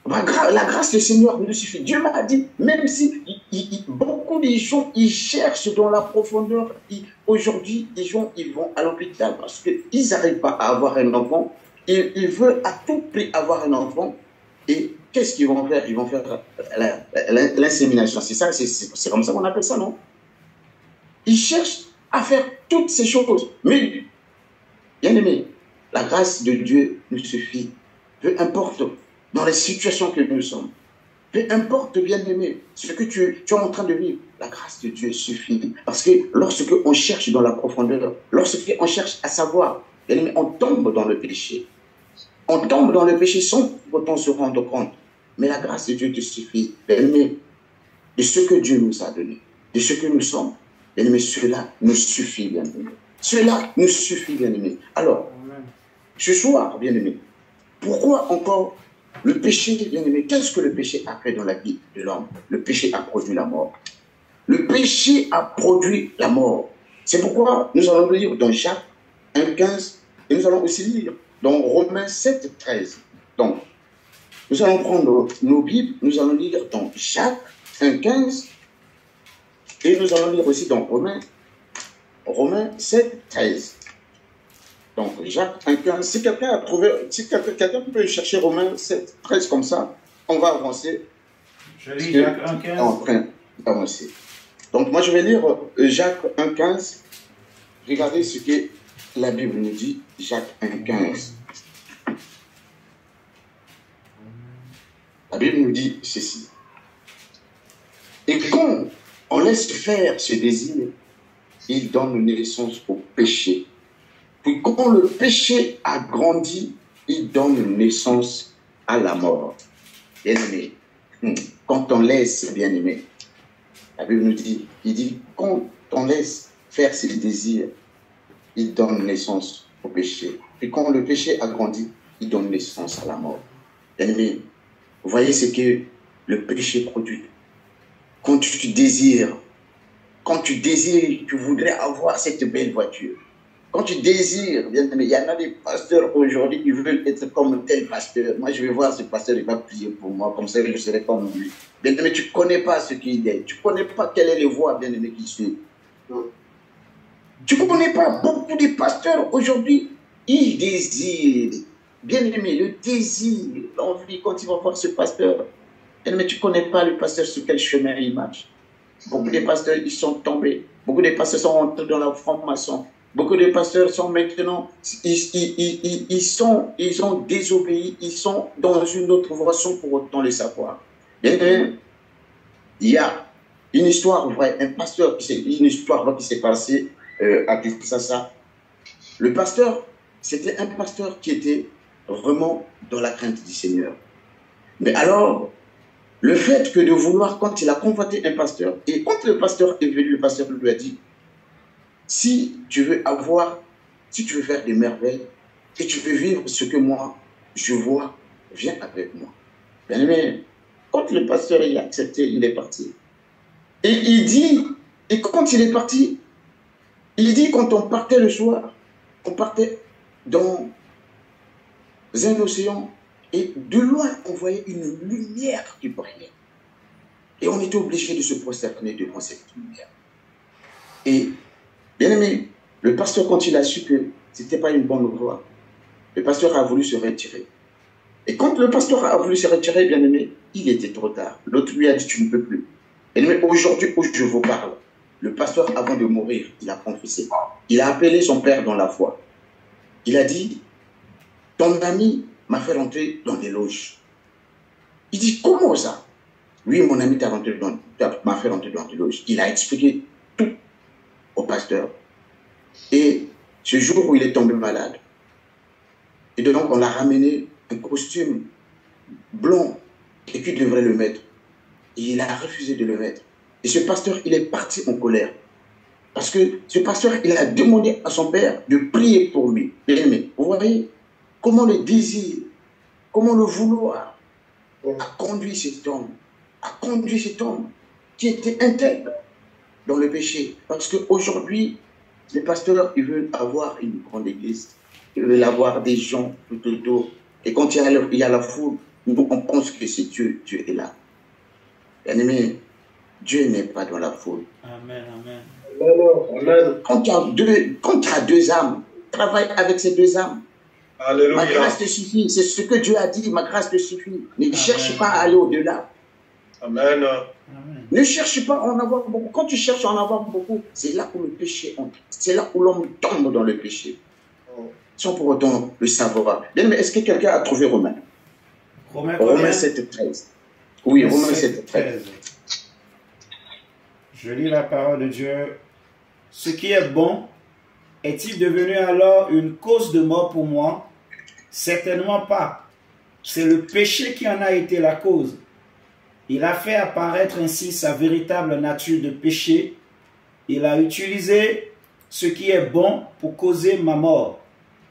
La grâce du Seigneur nous suffit. Dieu m'a dit, même si beaucoup de gens, ils cherchent dans la profondeur, aujourd'hui, les gens, ils vont à l'hôpital parce qu'ils n'arrivent pas à avoir un enfant. Ils veulent à tout prix avoir un enfant. Et qu'est-ce qu'ils vont faire? Ils vont faire l'insémination. C'est ça, c'est comme ça qu'on appelle ça, non? Ils cherchent à faire toutes ces choses. Mais, bien aimé, la grâce de Dieu nous suffit. Peu importe dans les situations que nous sommes. Peu importe, bien-aimé, ce que tu es en train de vivre, la grâce de Dieu suffit. Parce que lorsque on cherche dans la profondeur, lorsque on cherche à savoir, bien-aimé, on tombe dans le péché. On tombe dans le péché sans pourtant se rendre compte. Mais la grâce de Dieu te suffit, bien-aimé, de ce que Dieu nous a donné, de ce que nous sommes. Bien-aimé, cela nous suffit, bien-aimé. Cela nous suffit, bien-aimé. Alors, ce soir, bien-aimé, pourquoi encore le péché, bien-aimé? Qu'est-ce que le péché a fait dans la vie de l'homme? Le péché a produit la mort. Le péché a produit la mort. C'est pourquoi nous allons lire dans Jacques 1,15 et nous allons aussi lire dans Romains 7,13. Donc, nous allons prendre nos Bibles, nous allons lire dans Jacques 1,15 et nous allons lire aussi dans Romains 7,13. Donc, Jacques 1,15. Si quelqu'un a trouvé, si quelqu'un peut chercher Romains 7,13 comme ça, on va avancer. Je lis Jacques 1,15. En train d'avancer. Donc, moi, je vais lire Jacques 1,15. Regardez ce que la Bible nous dit, Jacques 1,15. La Bible nous dit ceci. Et quand on laisse faire ce désir, il donne naissance au péché. Puis quand le péché a grandi, il donne naissance à la mort. Bien-aimé, quand on laisse, bien-aimé, la Bible nous dit, il dit, quand on laisse faire ses désirs, il donne naissance au péché. Puis quand le péché a grandi, il donne naissance à la mort. Bien-aimé, vous voyez ce que le péché produit. Quand tu désires, tu voudrais avoir cette belle voiture. Quand tu désires, bien aimé, il y en a des pasteurs aujourd'hui qui veulent être comme tel pasteur. Moi, je vais voir ce pasteur, il va prier pour moi, comme ça je serai comme lui. Bien aimé, tu ne connais pas ce qu'il est. Tu ne connais pas quelle est les voies, bien aimé, qui suivent. Tu ne connais pas. Beaucoup de pasteurs aujourd'hui, ils désirent. Bien aimé, le désir, l'envie, quand ils vont voir ce pasteur, bien aimé, tu ne connais pas le pasteur sur quel chemin il marche. Beaucoup de pasteurs, ils sont tombés. Beaucoup de pasteurs sont entrés dans la franc-maçon. Beaucoup de pasteurs sont maintenant, ils ont désobéi, ils sont dans une autre voie sans pour autant le savoir. Bien, il y a une histoire vraie, une histoire vraie qui s'est passée à Kinshasa. Le pasteur, c'était un pasteur qui était vraiment dans la crainte du Seigneur. Mais alors, le fait que de vouloir, quand il a convoité un pasteur, et quand le pasteur est venu, le pasteur lui a dit, si tu veux faire des merveilles, et tu veux vivre ce que moi, je vois, viens avec moi. Bien aimé, quand le pasteur il a accepté, il est parti. Et il dit, et quand il est parti, il dit quand on partait le soir, on partait dans un océan, et de loin, on voyait une lumière qui brillait. Et on était obligé de se prosterner devant cette lumière. Et bien aimé, le pasteur, quand il a su que ce n'était pas une bonne voie, le pasteur a voulu se retirer. Et quand le pasteur a voulu se retirer, bien aimé, il était trop tard. L'autre lui a dit, tu ne peux plus. Bien aimé, aujourd'hui où je vous parle, le pasteur, avant de mourir, il a confessé. Il a appelé son père dans la foi. Il a dit, ton ami m'a fait rentrer dans des loges. Il dit, comment ça? Oui, mon ami m'a fait rentrer dans des loges. Il a expliqué tout au pasteur. Et ce jour où il est tombé malade, et donc on l'a ramené un costume blanc et qui devrait le mettre. Et il a refusé de le mettre. Et ce pasteur, il est parti en colère. Parce que ce pasteur, il a demandé à son père de prier pour lui. Mais vous voyez comment le désir, comment le vouloir a conduit cet homme qui était intègre. dans le péché. Parce qu'aujourd'hui, les pasteurs, ils veulent avoir une grande église. Ils veulent avoir des gens tout autour. Et quand il y a la foule, nous, on pense que c'est Dieu. Dieu est là. Bien-aimé, Dieu n'est pas dans la foule. Amen, amen. Amen. Quand tu as deux âmes, travaille avec ces deux âmes. Alléluia. Ma grâce te suffit. C'est ce que Dieu a dit. Ma grâce te suffit. Ne cherche pas à aller au-delà. Amen. Amen. Ne cherche pas à en avoir beaucoup. Quand tu cherches à en avoir beaucoup, c'est là où le péché entre. C'est là où l'homme tombe dans le péché. Sans pour autant le savoir. Bien, mais est-ce que quelqu'un a trouvé Romain? Romains 7,13. Oui, Romains 7,13. Je lis la parole de Dieu. Ce qui est bon, est-il devenu alors une cause de mort pour moi? Certainement pas. C'est le péché qui en a été la cause. Il a fait apparaître ainsi sa véritable nature de péché. Il a utilisé ce qui est bon pour causer ma mort.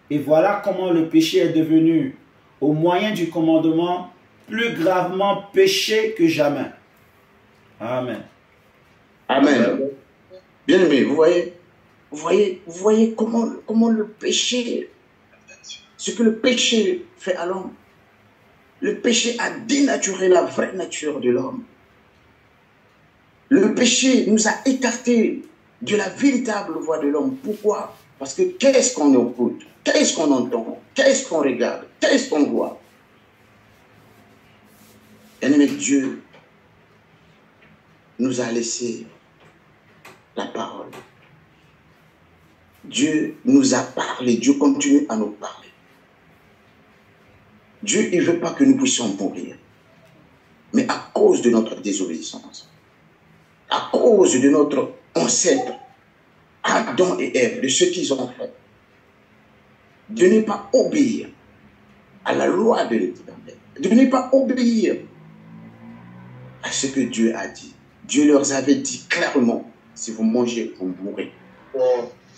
Et voilà comment le péché est devenu, au moyen du commandement, plus gravement péché que jamais. Amen. Amen. Bien aimé, vous voyez comment le péché, ce que le péché fait à l'homme. Le péché a dénaturé la vraie nature de l'homme. Le péché nous a écartés de la véritable voie de l'homme. Pourquoi? Parce que qu'est-ce qu'on écoute? Qu'est-ce qu'on entend? Qu'est-ce qu'on regarde? Qu'est-ce qu'on voit? Bien-aimé, Dieu nous a laissé la parole. Dieu nous a parlé. Dieu continue à nous parler. Dieu, il ne veut pas que nous puissions mourir. Mais à cause de notre désobéissance, à cause de notre ancêtre, Adam et Ève, de ce qu'ils ont fait, de ne pas obéir à la loi de l'Éternel, de ne pas obéir à ce que Dieu a dit. Dieu leur avait dit clairement, si vous mangez, vous mourrez.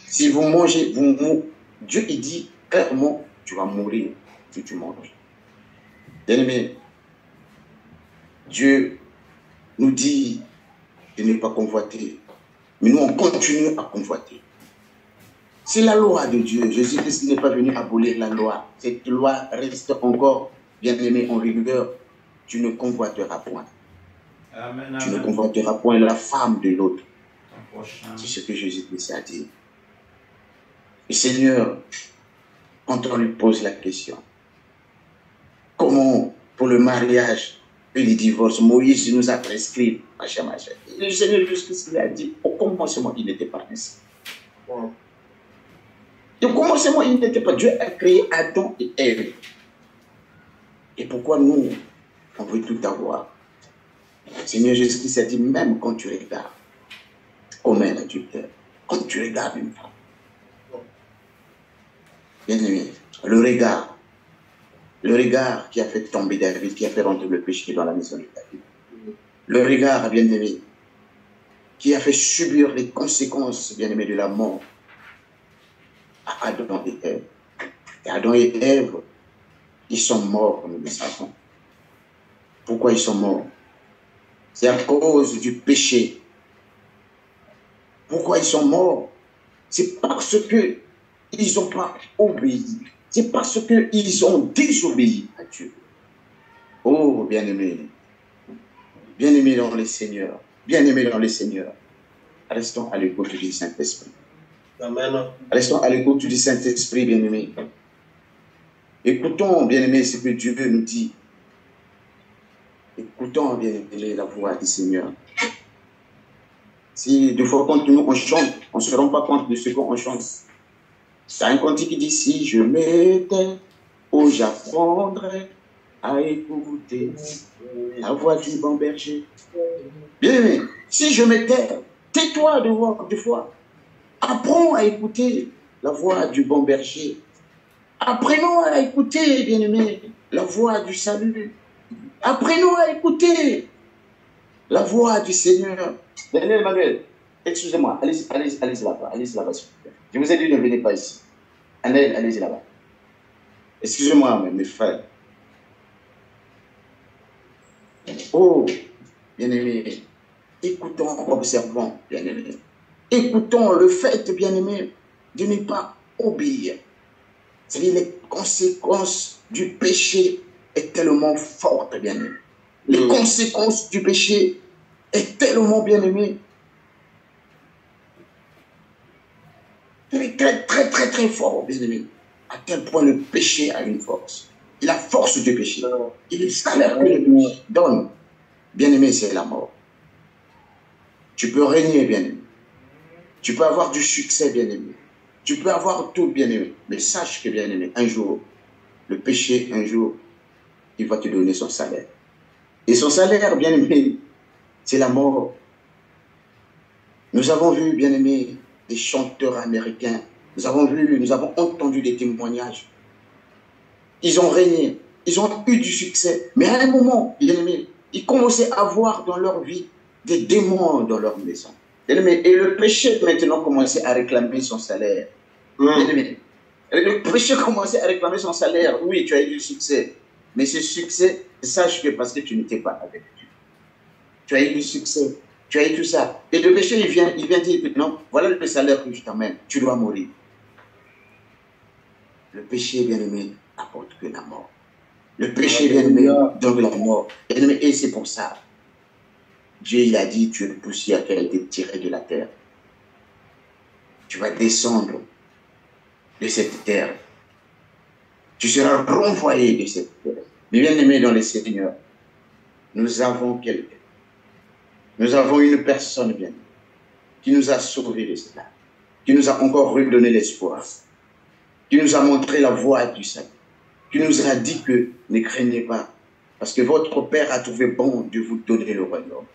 Si vous mangez, vous mourrez. Dieu, il dit clairement, tu vas mourir si tu manges. Bien-aimé, Dieu nous dit de ne pas convoiter, mais nous on continue à convoiter. C'est la loi de Dieu. Jésus-Christ n'est pas venu abolir la loi. Cette loi reste encore, bien-aimé, en rigueur. Tu ne convoiteras point. Amen, Tu ne amen. convoiteras point la femme de l'autre. C'est ce que Jésus-Christ a dit. Le Seigneur, quand on lui pose la question, comment pour le mariage et le divorce, Moïse nous a prescrit, machin. Le Seigneur Jésus-Christ lui a dit, au commencement, il n'était pas ainsi. Au commencement, il n'était pas. Dieu a créé Adam et Ève. Et pourquoi nous, on veut tout avoir? Le Seigneur Jésus-Christ a dit, même quand tu regardes, comme un adultère, quand tu regardes une femme, bien aimé, le regard qui a fait tomber David, qui a fait rentrer le péché dans la maison de David, le regard, bien aimé, qui a fait subir les conséquences, bien aimé, de la mort à Adam et Ève. Et Adam et Ève, ils sont morts, nous le savons. Pourquoi ils sont morts? C'est à cause du péché. Pourquoi ils sont morts? C'est parce que ils n'ont pas obéi. C'est parce qu'ils ont désobéi à Dieu. Oh, bien-aimés. Bien-aimés dans le Seigneur. Bien-aimés dans le Seigneur. Restons à l'écoute du Saint-Esprit. Amen. Restons à l'écoute du Saint-Esprit, bien-aimés. Écoutons, bien-aimés, ce que Dieu nous dit. Écoutons, bien-aimés, la voix du Seigneur. Si deux fois quand nous on chante, on ne se rend pas compte de ce qu'on chante. C'est un cantique qui dit, si je m'étais, oh j'apprendrais à écouter la voix du bon berger. Bien, si je m'étais, tais-toi deux fois. Apprends à écouter la voix du bon berger. Apprenons à écouter, bien-aimé, la voix du salut. Apprenons à écouter la voix du Seigneur. Daniel Emmanuel, excusez-moi, allez-y là-bas, Je vous ai dit, ne venez pas ici. Allez-y là-bas. Excusez-moi, mes frères. Oh, bien-aimé, Écoutons, observons, bien-aimés. Écoutons le fait, bien-aimés, de ne pas obéir. C'est-à-dire les conséquences du péché est tellement forte, bien-aimés. Les conséquences du péché est tellement, bien-aimé, très fort, bien-aimé. À quel point le péché a une force. Et la force du péché, et le salaire que le péché donne, bien-aimé, c'est la mort. Tu peux régner, bien-aimé. Tu peux avoir du succès, bien-aimé. Tu peux avoir tout, bien-aimé. Mais sache que, bien-aimé, un jour, le péché, un jour, il va te donner son salaire. Et son salaire, bien-aimé, c'est la mort. Nous avons vu, bien-aimé, des chanteurs américains. Nous avons entendu des témoignages. Ils ont régné. Ils ont eu du succès. Mais à un moment, bien-aimé, ils commençaient à voir dans leur vie des démons dans leur maison. Bien-aimé, et le péché maintenant commençait à réclamer son salaire. Bien-aimé, le péché commençait à réclamer son salaire. Oui, tu as eu du succès. Mais ce succès, sache que parce que tu n'étais pas avec Dieu. Tu as eu du succès. Tu as eu tout ça. Et le péché, il vient dire que non, voilà le salaire que je t'amène. Tu dois mourir. Le péché, bien-aimé, apporte que la mort. Le péché, bien-aimé, donne la mort. Bien-aimé, et c'est pour ça. Dieu, il a dit, tu es une poussière qui a été tirée de la terre. Tu vas descendre de cette terre. Tu seras renvoyé de cette terre. Mais bien-aimé dans le Seigneur, nous avons quelqu'un. Nous avons une personne, bien, qui nous a sauvés de cela, qui nous a encore redonné l'espoir, qui nous a montré la voie du salut, qui nous a dit que ne craignez pas, parce que votre Père a trouvé bon de vous donner le royaume.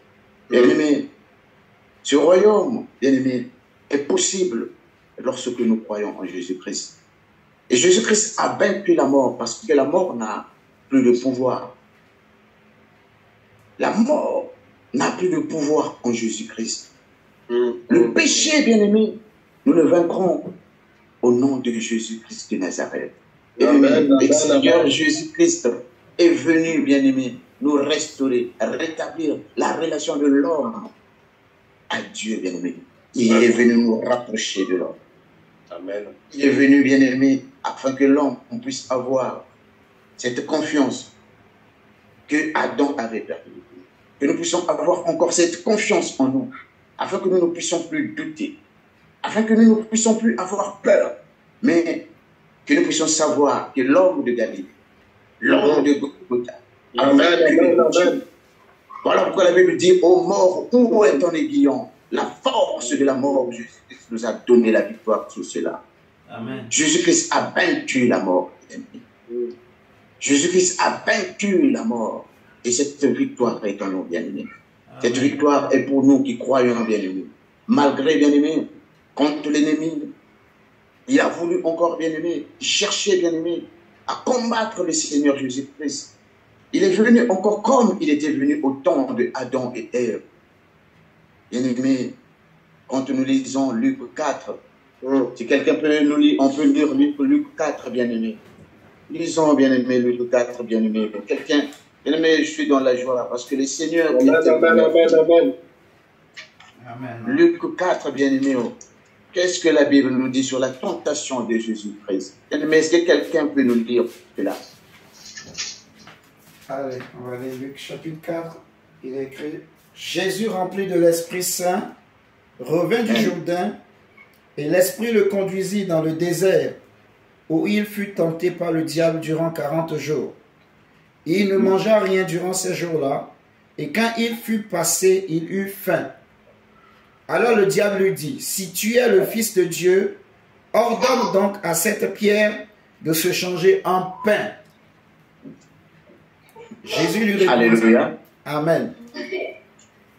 Bien-aimé, ce royaume, bien-aimé, est possible lorsque nous croyons en Jésus-Christ. Et Jésus-Christ a vaincu la mort, parce que la mort n'a plus de pouvoir. La mort n'a plus de pouvoir en Jésus-Christ. Le péché, bien-aimé, nous le vaincrons au nom de Jésus-Christ de Nazareth. Le Seigneur Jésus-Christ est venu, bien-aimé, nous restaurer, rétablir la relation de l'homme à Dieu, bien-aimé. Il est venu nous rapprocher de l'homme. Amen. Il est venu, bien-aimé, afin que l'homme puisse avoir cette confiance que Adam avait perdue. Que nous puissions avoir encore cette confiance en nous, afin que nous ne puissions plus douter, afin que nous ne puissions plus avoir peur, mais que nous puissions savoir que l'homme de Galilée, l'homme de Golgotha, voilà pourquoi la Bible dit, ô mort, où est ton aiguillon? La force de la mort, Jésus-Christ nous a donné la victoire sur cela. Jésus-Christ a vaincu la mort. Jésus-Christ a vaincu la mort. Et cette victoire est en nous, bien-aimés. Cette victoire est pour nous qui croyons, bien-aimés. Malgré, bien-aimés, contre l'ennemi, il a voulu encore, bien-aimé, chercher, bien-aimé, à combattre le Seigneur Jésus-Christ. Il est venu encore comme il était venu au temps de Adam et Ève. Bien-aimé, quand nous lisons Luc 4, si quelqu'un peut nous lire, on peut lire Luc 4, bien-aimé. Lisons, bien-aimé, Luc 4, bien-aimé. Quelqu'un, bien-aimé, je suis dans la joie parce que le Seigneur... Amen. Luc 4, bien-aimé. Qu'est-ce que la Bible nous dit sur la tentation de Jésus-Christ? Bien-aimé, est-ce que quelqu'un peut nous lire cela? Allez, on va aller Luc chapitre 4. Il est écrit: Jésus, rempli de l'Esprit Saint, revint du Jourdain, et l'Esprit le conduisit dans le désert, où il fut tenté par le diable durant 40 jours. Il ne mangea rien durant ces jours-là, et quand il fut passé, il eut faim. Alors le diable lui dit: si tu es le Fils de Dieu, ordonne donc à cette pierre de se changer en pain. Jésus lui répondit: Alléluia. Amen.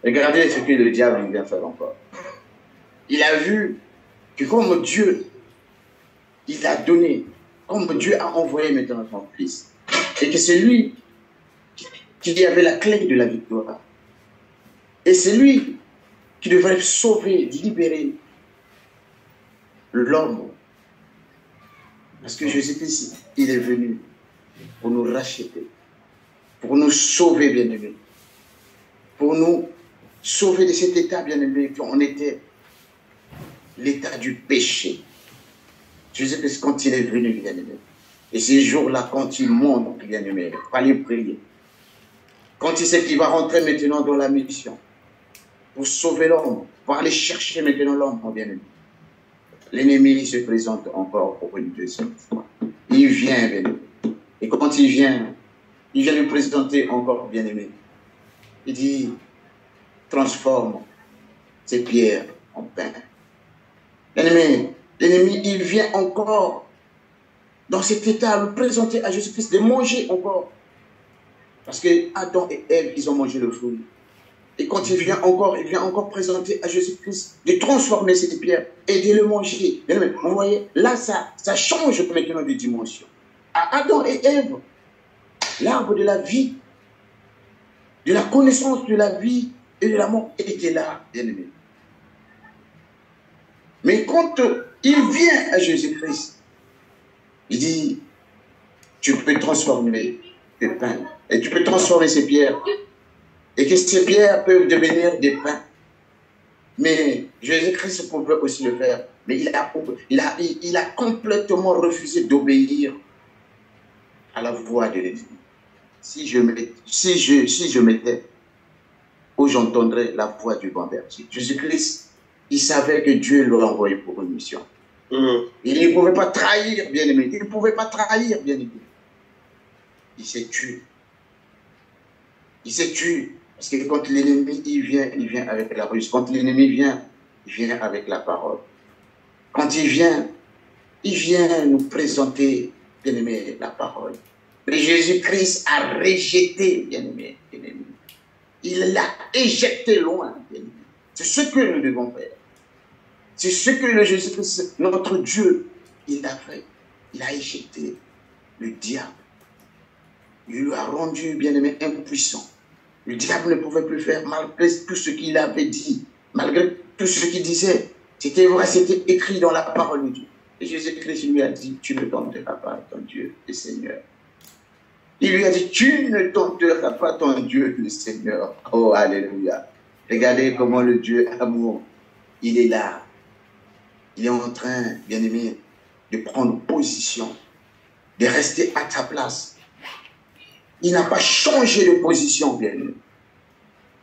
Regardez ce que le diable vient faire encore. Il a vu que comme Dieu, il a donné, comme Dieu a envoyé maintenant son Fils, et que c'est lui qui avait la clé de la victoire. Et c'est lui qui devrait sauver, libérer l'homme. Parce que Jésus-Christ, il est venu pour nous racheter, pour nous sauver, bien-aimés, pour nous sauver de cet état, bien-aimé, qu'on était, l'état du péché. Jésus-Christ, quand il est venu, bien-aimé, et ces jours-là, quand il monte, bien-aimé, il fallait prier. Quand il sait qu'il va rentrer maintenant dans la mission, pour sauver l'homme, pour aller chercher maintenant l'homme, bien-aimé, l'ennemi se présente encore pour une deuxième fois. Il vient, bien-aimé. Et quand il vient lui présenter encore, bien-aimé. Il dit, transforme ces pierres en pain. L'ennemi, il vient encore dans cet état, le présenter à Jésus-Christ, de manger encore. Parce que Adam et Ève, ils ont mangé le fruit. Et quand il vient encore présenter à Jésus-Christ, de transformer ces pierres et de le manger. Vous voyez, là, ça change maintenant de dimension. À Adam et Ève, l'arbre de la vie, de la connaissance de la vie et de la mort était là, bien-aimé. Mais quand il vient à Jésus-Christ, il dit, tu peux transformer tes pains, et tu peux transformer ces pierres, et que ces pierres peuvent devenir des pains. Mais Jésus-Christ pouvait aussi le faire, mais il a complètement refusé d'obéir à la voix de l'Église. Si je m'étais, où j'entendrais la voix du bon berger. Jésus-Christ, il savait que Dieu l'aurait envoyé pour une mission. Il ne pouvait pas trahir, bien-aimé. Il ne pouvait pas trahir, bien-aimé. Il s'est tué. Il s'est tué. Parce que quand l'ennemi, il vient avec la ruse. Quand l'ennemi vient, il vient avec la parole. Quand il vient nous présenter, bien-aimé, la parole. Mais Jésus-Christ a rejeté, bien-aimé, bien-aimé. Il l'a éjecté loin, bien-aimé. C'est ce que nous devons faire. C'est ce que le Jésus-Christ, notre Dieu, il a fait. Il a éjecté le diable. Il lui a rendu, bien-aimé, impuissant. Le diable ne pouvait plus faire malgré tout ce qu'il avait dit, malgré tout ce qu'il disait. C'était vrai, c'était écrit dans la parole de Dieu. Et Jésus-Christ lui a dit, tu ne tenteras pas ton Dieu, le Seigneur. Il lui a dit, tu ne tenteras pas ton Dieu, le Seigneur. Oh, alléluia. Regardez comment le Dieu amour, il est là. Il est en train, bien-aimé, de prendre position, de rester à ta place. Il n'a pas changé de position, bien-aimé.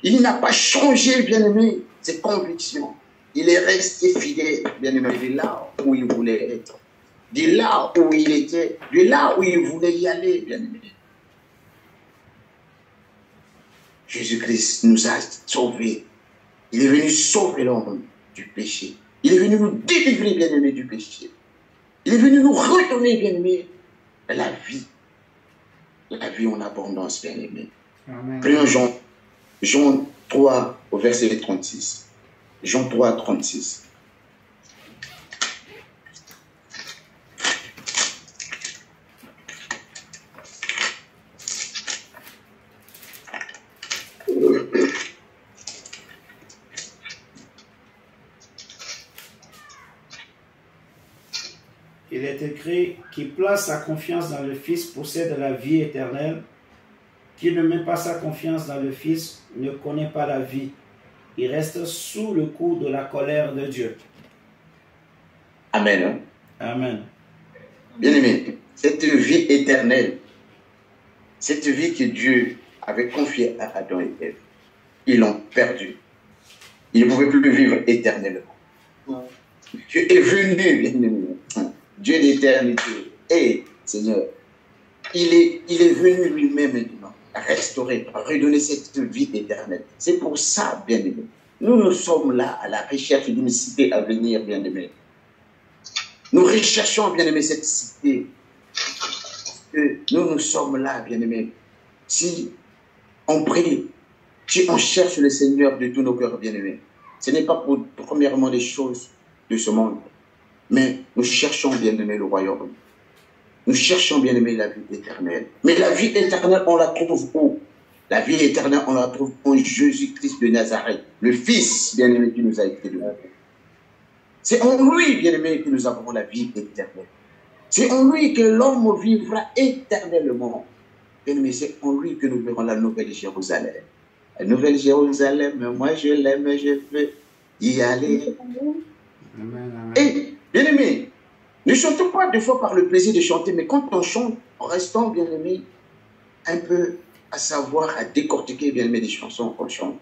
Il n'a pas changé, bien-aimé, ses convictions. Il est resté fidèle, bien-aimé, de là où il voulait être. De là où il était, de là où il voulait y aller, bien-aimé. Jésus-Christ nous a sauvés. Il est venu sauver l'homme du péché. Il est venu nous délivrer, bien-aimé, du péché. Il est venu nous redonner, bien-aimé, la vie. La vie en abondance, bien-aimé. Prions Jean 3, au verset 36. Jean 3, 36. Il est écrit, qui place sa confiance dans le Fils possède la vie éternelle. Qui ne met pas sa confiance dans le Fils ne connaît pas la vie. Il reste sous le coup de la colère de Dieu. Amen. Amen. Bien-aimé, cette vie éternelle, cette vie que Dieu avait confiée à Adam et Ève, ils l'ont perdue. Ils ne pouvaient plus vivre éternellement. Dieu est venu, bien-aimé. Dieu d'éternité. Et, Seigneur, il est venu lui-même maintenant restaurer, redonner cette vie éternelle. C'est pour ça, bien-aimé. Nous sommes là à la recherche d'une cité à venir, bien-aimé. Nous recherchons, bien-aimé, cette cité. Nous sommes là, bien-aimé. Si on prie, si on cherche le Seigneur de tous nos cœurs, bien-aimé, ce n'est pas pour, premièrement, les choses de ce monde, mais nous cherchons, bien-aimé, le royaume. Nous cherchons, bien-aimé, la vie éternelle. Mais la vie éternelle, on la trouve où? La vie éternelle, on la trouve en Jésus-Christ de Nazareth, le Fils, bien-aimé, qui nous a été donné. C'est en lui, bien-aimé, que nous avons la vie éternelle. C'est en lui que l'homme vivra éternellement. Bien-aimé, c'est en lui que nous verrons la nouvelle Jérusalem. La Nouvelle Jérusalem, moi je l'aime, je veux y aller. Amen, amen. Et, bien aimé, ne chantons pas deux fois par le plaisir de chanter, mais quand on chante, restons, bien aimé, un peu à savoir, à décortiquer, bien aimé, des chansons qu'on chante.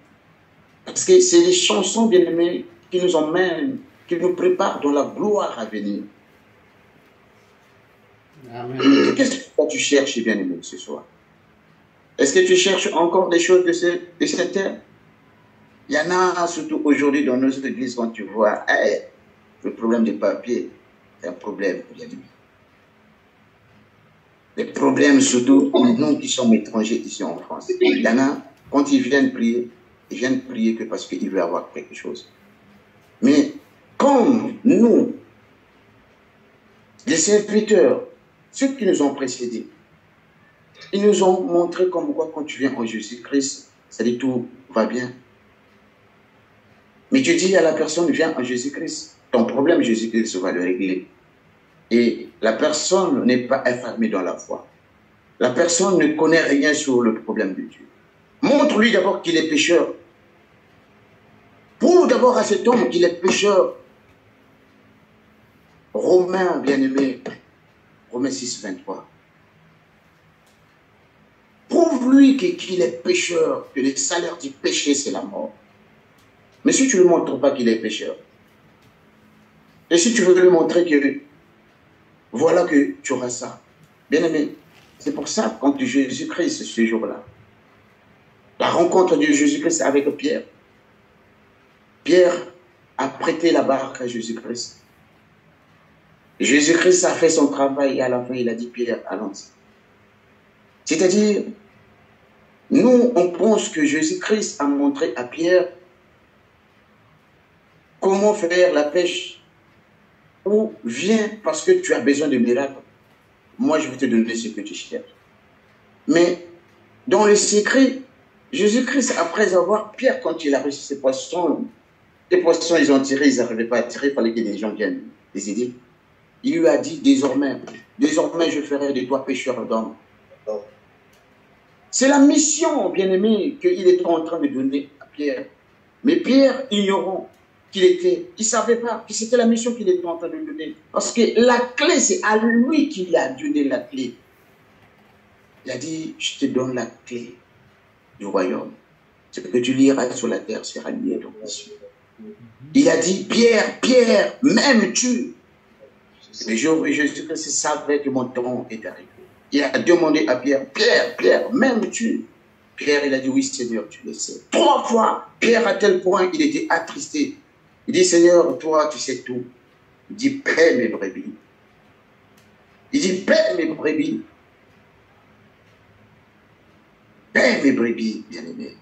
Parce que c'est les chansons, bien aimé, qui nous emmènent, qui nous préparent dans la gloire à venir. Amen. Qu'est-ce que tu cherches, bien aimé, ce soir? Est-ce que tu cherches encore des choses de cette terre? Il y en a, surtout aujourd'hui dans nos églises, quand tu vois, hey, le problème des papiers, c'est un problème, bien aimé. Les problèmes, surtout pour nous qui sommes étrangers ici en France. Il y en a, quand ils viennent prier que parce qu'ils veulent avoir quelque chose. Mais comme nous, les serviteurs, ceux qui nous ont précédés, ils nous ont montré comme quoi quand tu viens en Jésus-Christ, ça dit tout va bien. Mais tu dis à la personne, viens en Jésus-Christ, ton problème, Jésus-Christ va le régler. Et la personne n'est pas informée dans la foi. La personne ne connaît rien sur le problème de Dieu. Montre-lui d'abord qu'il est pécheur. Prouve d'abord à cet homme qu'il est pécheur. Romains, bien-aimés, Romains 6, 23. Prouve-lui qu'il est pécheur, que le salaire du péché, c'est la mort. Mais si tu ne lui montres pas qu'il est pécheur, et si tu veux lui montrer que voilà que tu auras ça, bien-aimé, c'est pour ça, quand Jésus-Christ, ce jour-là, la rencontre de Jésus-Christ avec Pierre, Pierre a prêté la barque à Jésus-Christ. Jésus-Christ a fait son travail et à la fin, il a dit, Pierre, allons-y. C'est-à-dire, nous, on pense que Jésus-Christ a montré à Pierre comment faire la pêche. Ou viens parce que tu as besoin de miracles. Moi, je vais te donner ce que tu cherches. Mais dans le secret, Jésus-Christ, après avoir, Pierre, quand il a reçu ses poissons, les poissons, ils ont tiré, ils n'arrivaient pas à tirer, il fallait que des gens viennent les aider. Il lui a dit, désormais, je ferai de toi pécheur d'hommes. C'est la mission, bien-aimé, qu'il est en train de donner à Pierre. Mais Pierre, ignorant qu'il était, il ne savait pas que c'était la mission qu'il était en train de donner. Parce que la clé, c'est à lui qu'il a donné la clé. Il a dit, je te donne la clé du royaume. Ce que tu liras sur la terre sera lié dans les cieux. Il a dit, Pierre, Pierre, m'aimes-tu? Le jour où Jésus-Christ savait que mon temps est arrivé. Il a demandé à Pierre, Pierre, Pierre, m'aimes-tu? Pierre, il a dit, oui, Seigneur, tu le sais. 3 fois, Pierre, à tel point, il était attristé. Il dit, Seigneur, toi, tu sais tout. Il dit, paie mes brebis. Il dit, paie mes brebis. Paie mes brebis, bien-aimés.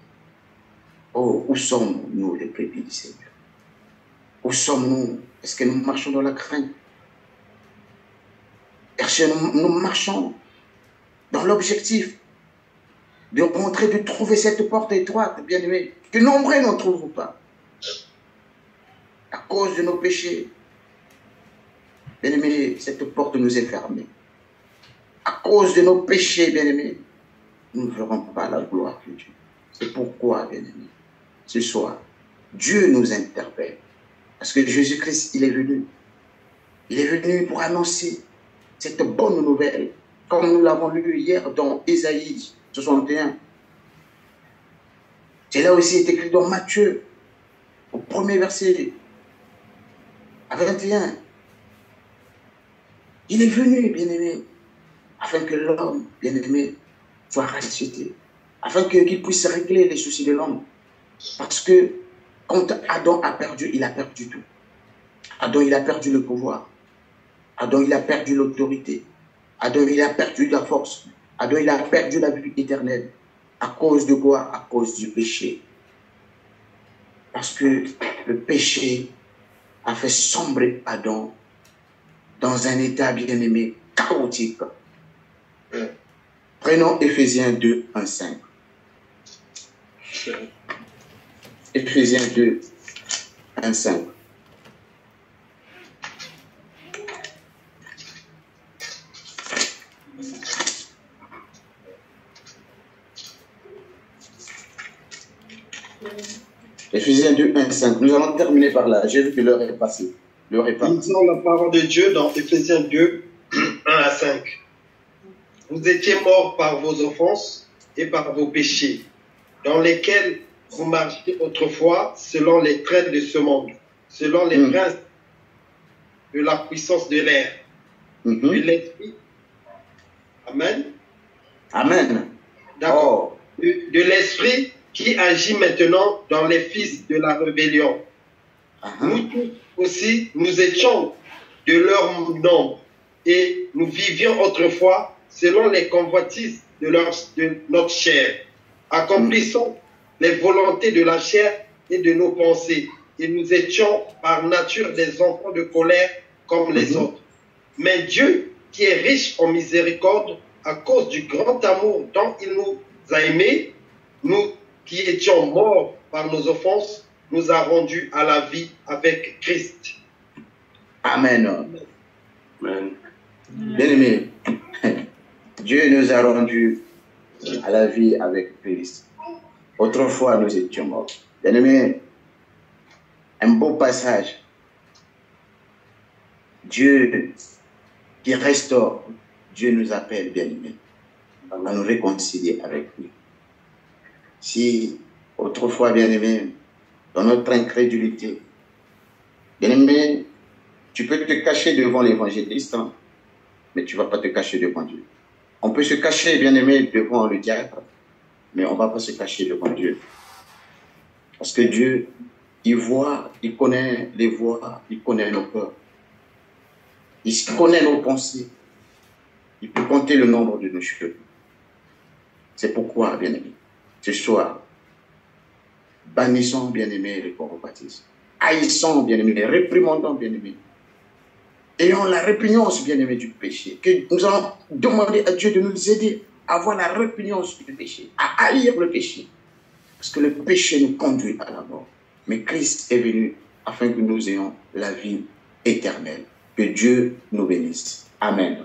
Oh, où sommes-nous, les brebis du Seigneur? Où sommes-nous? Est-ce que nous marchons dans la crainte? Est-ce que nous marchons dans l'objectif de montrer, de trouver cette porte étroite, bien-aimés, que nombreux n'en trouvent pas? À cause de nos péchés, bien-aimés, cette porte nous est fermée. À cause de nos péchés, bien-aimés, nous ne verrons pas la gloire de Dieu. C'est pourquoi, bien-aimés, ce soir, Dieu nous interpelle. Parce que Jésus-Christ, il est venu. Il est venu pour annoncer cette bonne nouvelle, comme nous l'avons lu hier dans Ésaïe 61. C'est là aussi est écrit dans Matthieu, au premier verset, à 21. Il est venu, bien-aimé, afin que l'homme, bien-aimé, soit racheté, afin qu'il puisse régler les soucis de l'homme. Parce que quand Adam a perdu, il a perdu tout. Adam, il a perdu le pouvoir. Adam, il a perdu l'autorité. Adam, il a perdu la force. Adam, il a perdu la vie éternelle. À cause de quoi? À cause du péché. Parce que le péché a fait sombrer Adam dans un état bien-aimé chaotique. Prenons Éphésiens 2, 1, 5. Éphésiens 2, 1, 5. Éphésiens 2, 1, 5. Nous allons terminer par là. J'ai vu que l'heure est passée. L'heure est partie. Lisons la parole de Dieu dans Éphésiens 2, 1 à 5. Vous étiez morts par vos offenses et par vos péchés, dans lesquels vous marchiez autrefois selon les traits de ce monde, selon les princes de la puissance de l'air, de l'esprit. Amen. Amen. D'accord. De l'esprit qui agit maintenant dans les fils de la rébellion. Nous tous aussi, nous étions de leur nombre et nous vivions autrefois selon les convoitises de notre chair, accomplissant les volontés de la chair et de nos pensées. Et nous étions par nature des enfants de colère comme les autres. Mais Dieu, qui est riche en miséricorde, à cause du grand amour dont il nous a aimés, nous qui étions morts par nos offenses, nous a rendus à la vie avec Christ. Amen. Amen. Bien-aimés, Dieu nous a rendus à la vie avec Christ. Autrefois, nous étions morts. Bien-aimés, un beau passage. Dieu qui restaure, Dieu nous appelle, bien-aimés, à nous réconcilier avec lui. Si autrefois, bien-aimés, dans notre incrédulité, bien-aimé, tu peux te cacher devant l'évangéliste, hein, mais tu ne vas pas te cacher devant Dieu. On peut se cacher, bien-aimé, devant le diable, mais on ne va pas se cacher devant Dieu. Parce que Dieu, il voit, il connaît les voies, il connaît nos peurs. Il connaît nos pensées. Il peut compter le nombre de nos cheveux. C'est pourquoi, bien-aimé, ce soir, bannissons, bien-aimés, les convoitises. Haïssons, bien-aimés, réprimandons, bien-aimés. Ayons la répugnance, bien-aimés, du péché. Que nous allons demander à Dieu de nous aider à avoir la répugnance du péché, à haïr le péché. Parce que le péché nous conduit à la mort. Mais Christ est venu afin que nous ayons la vie éternelle. Que Dieu nous bénisse. Amen.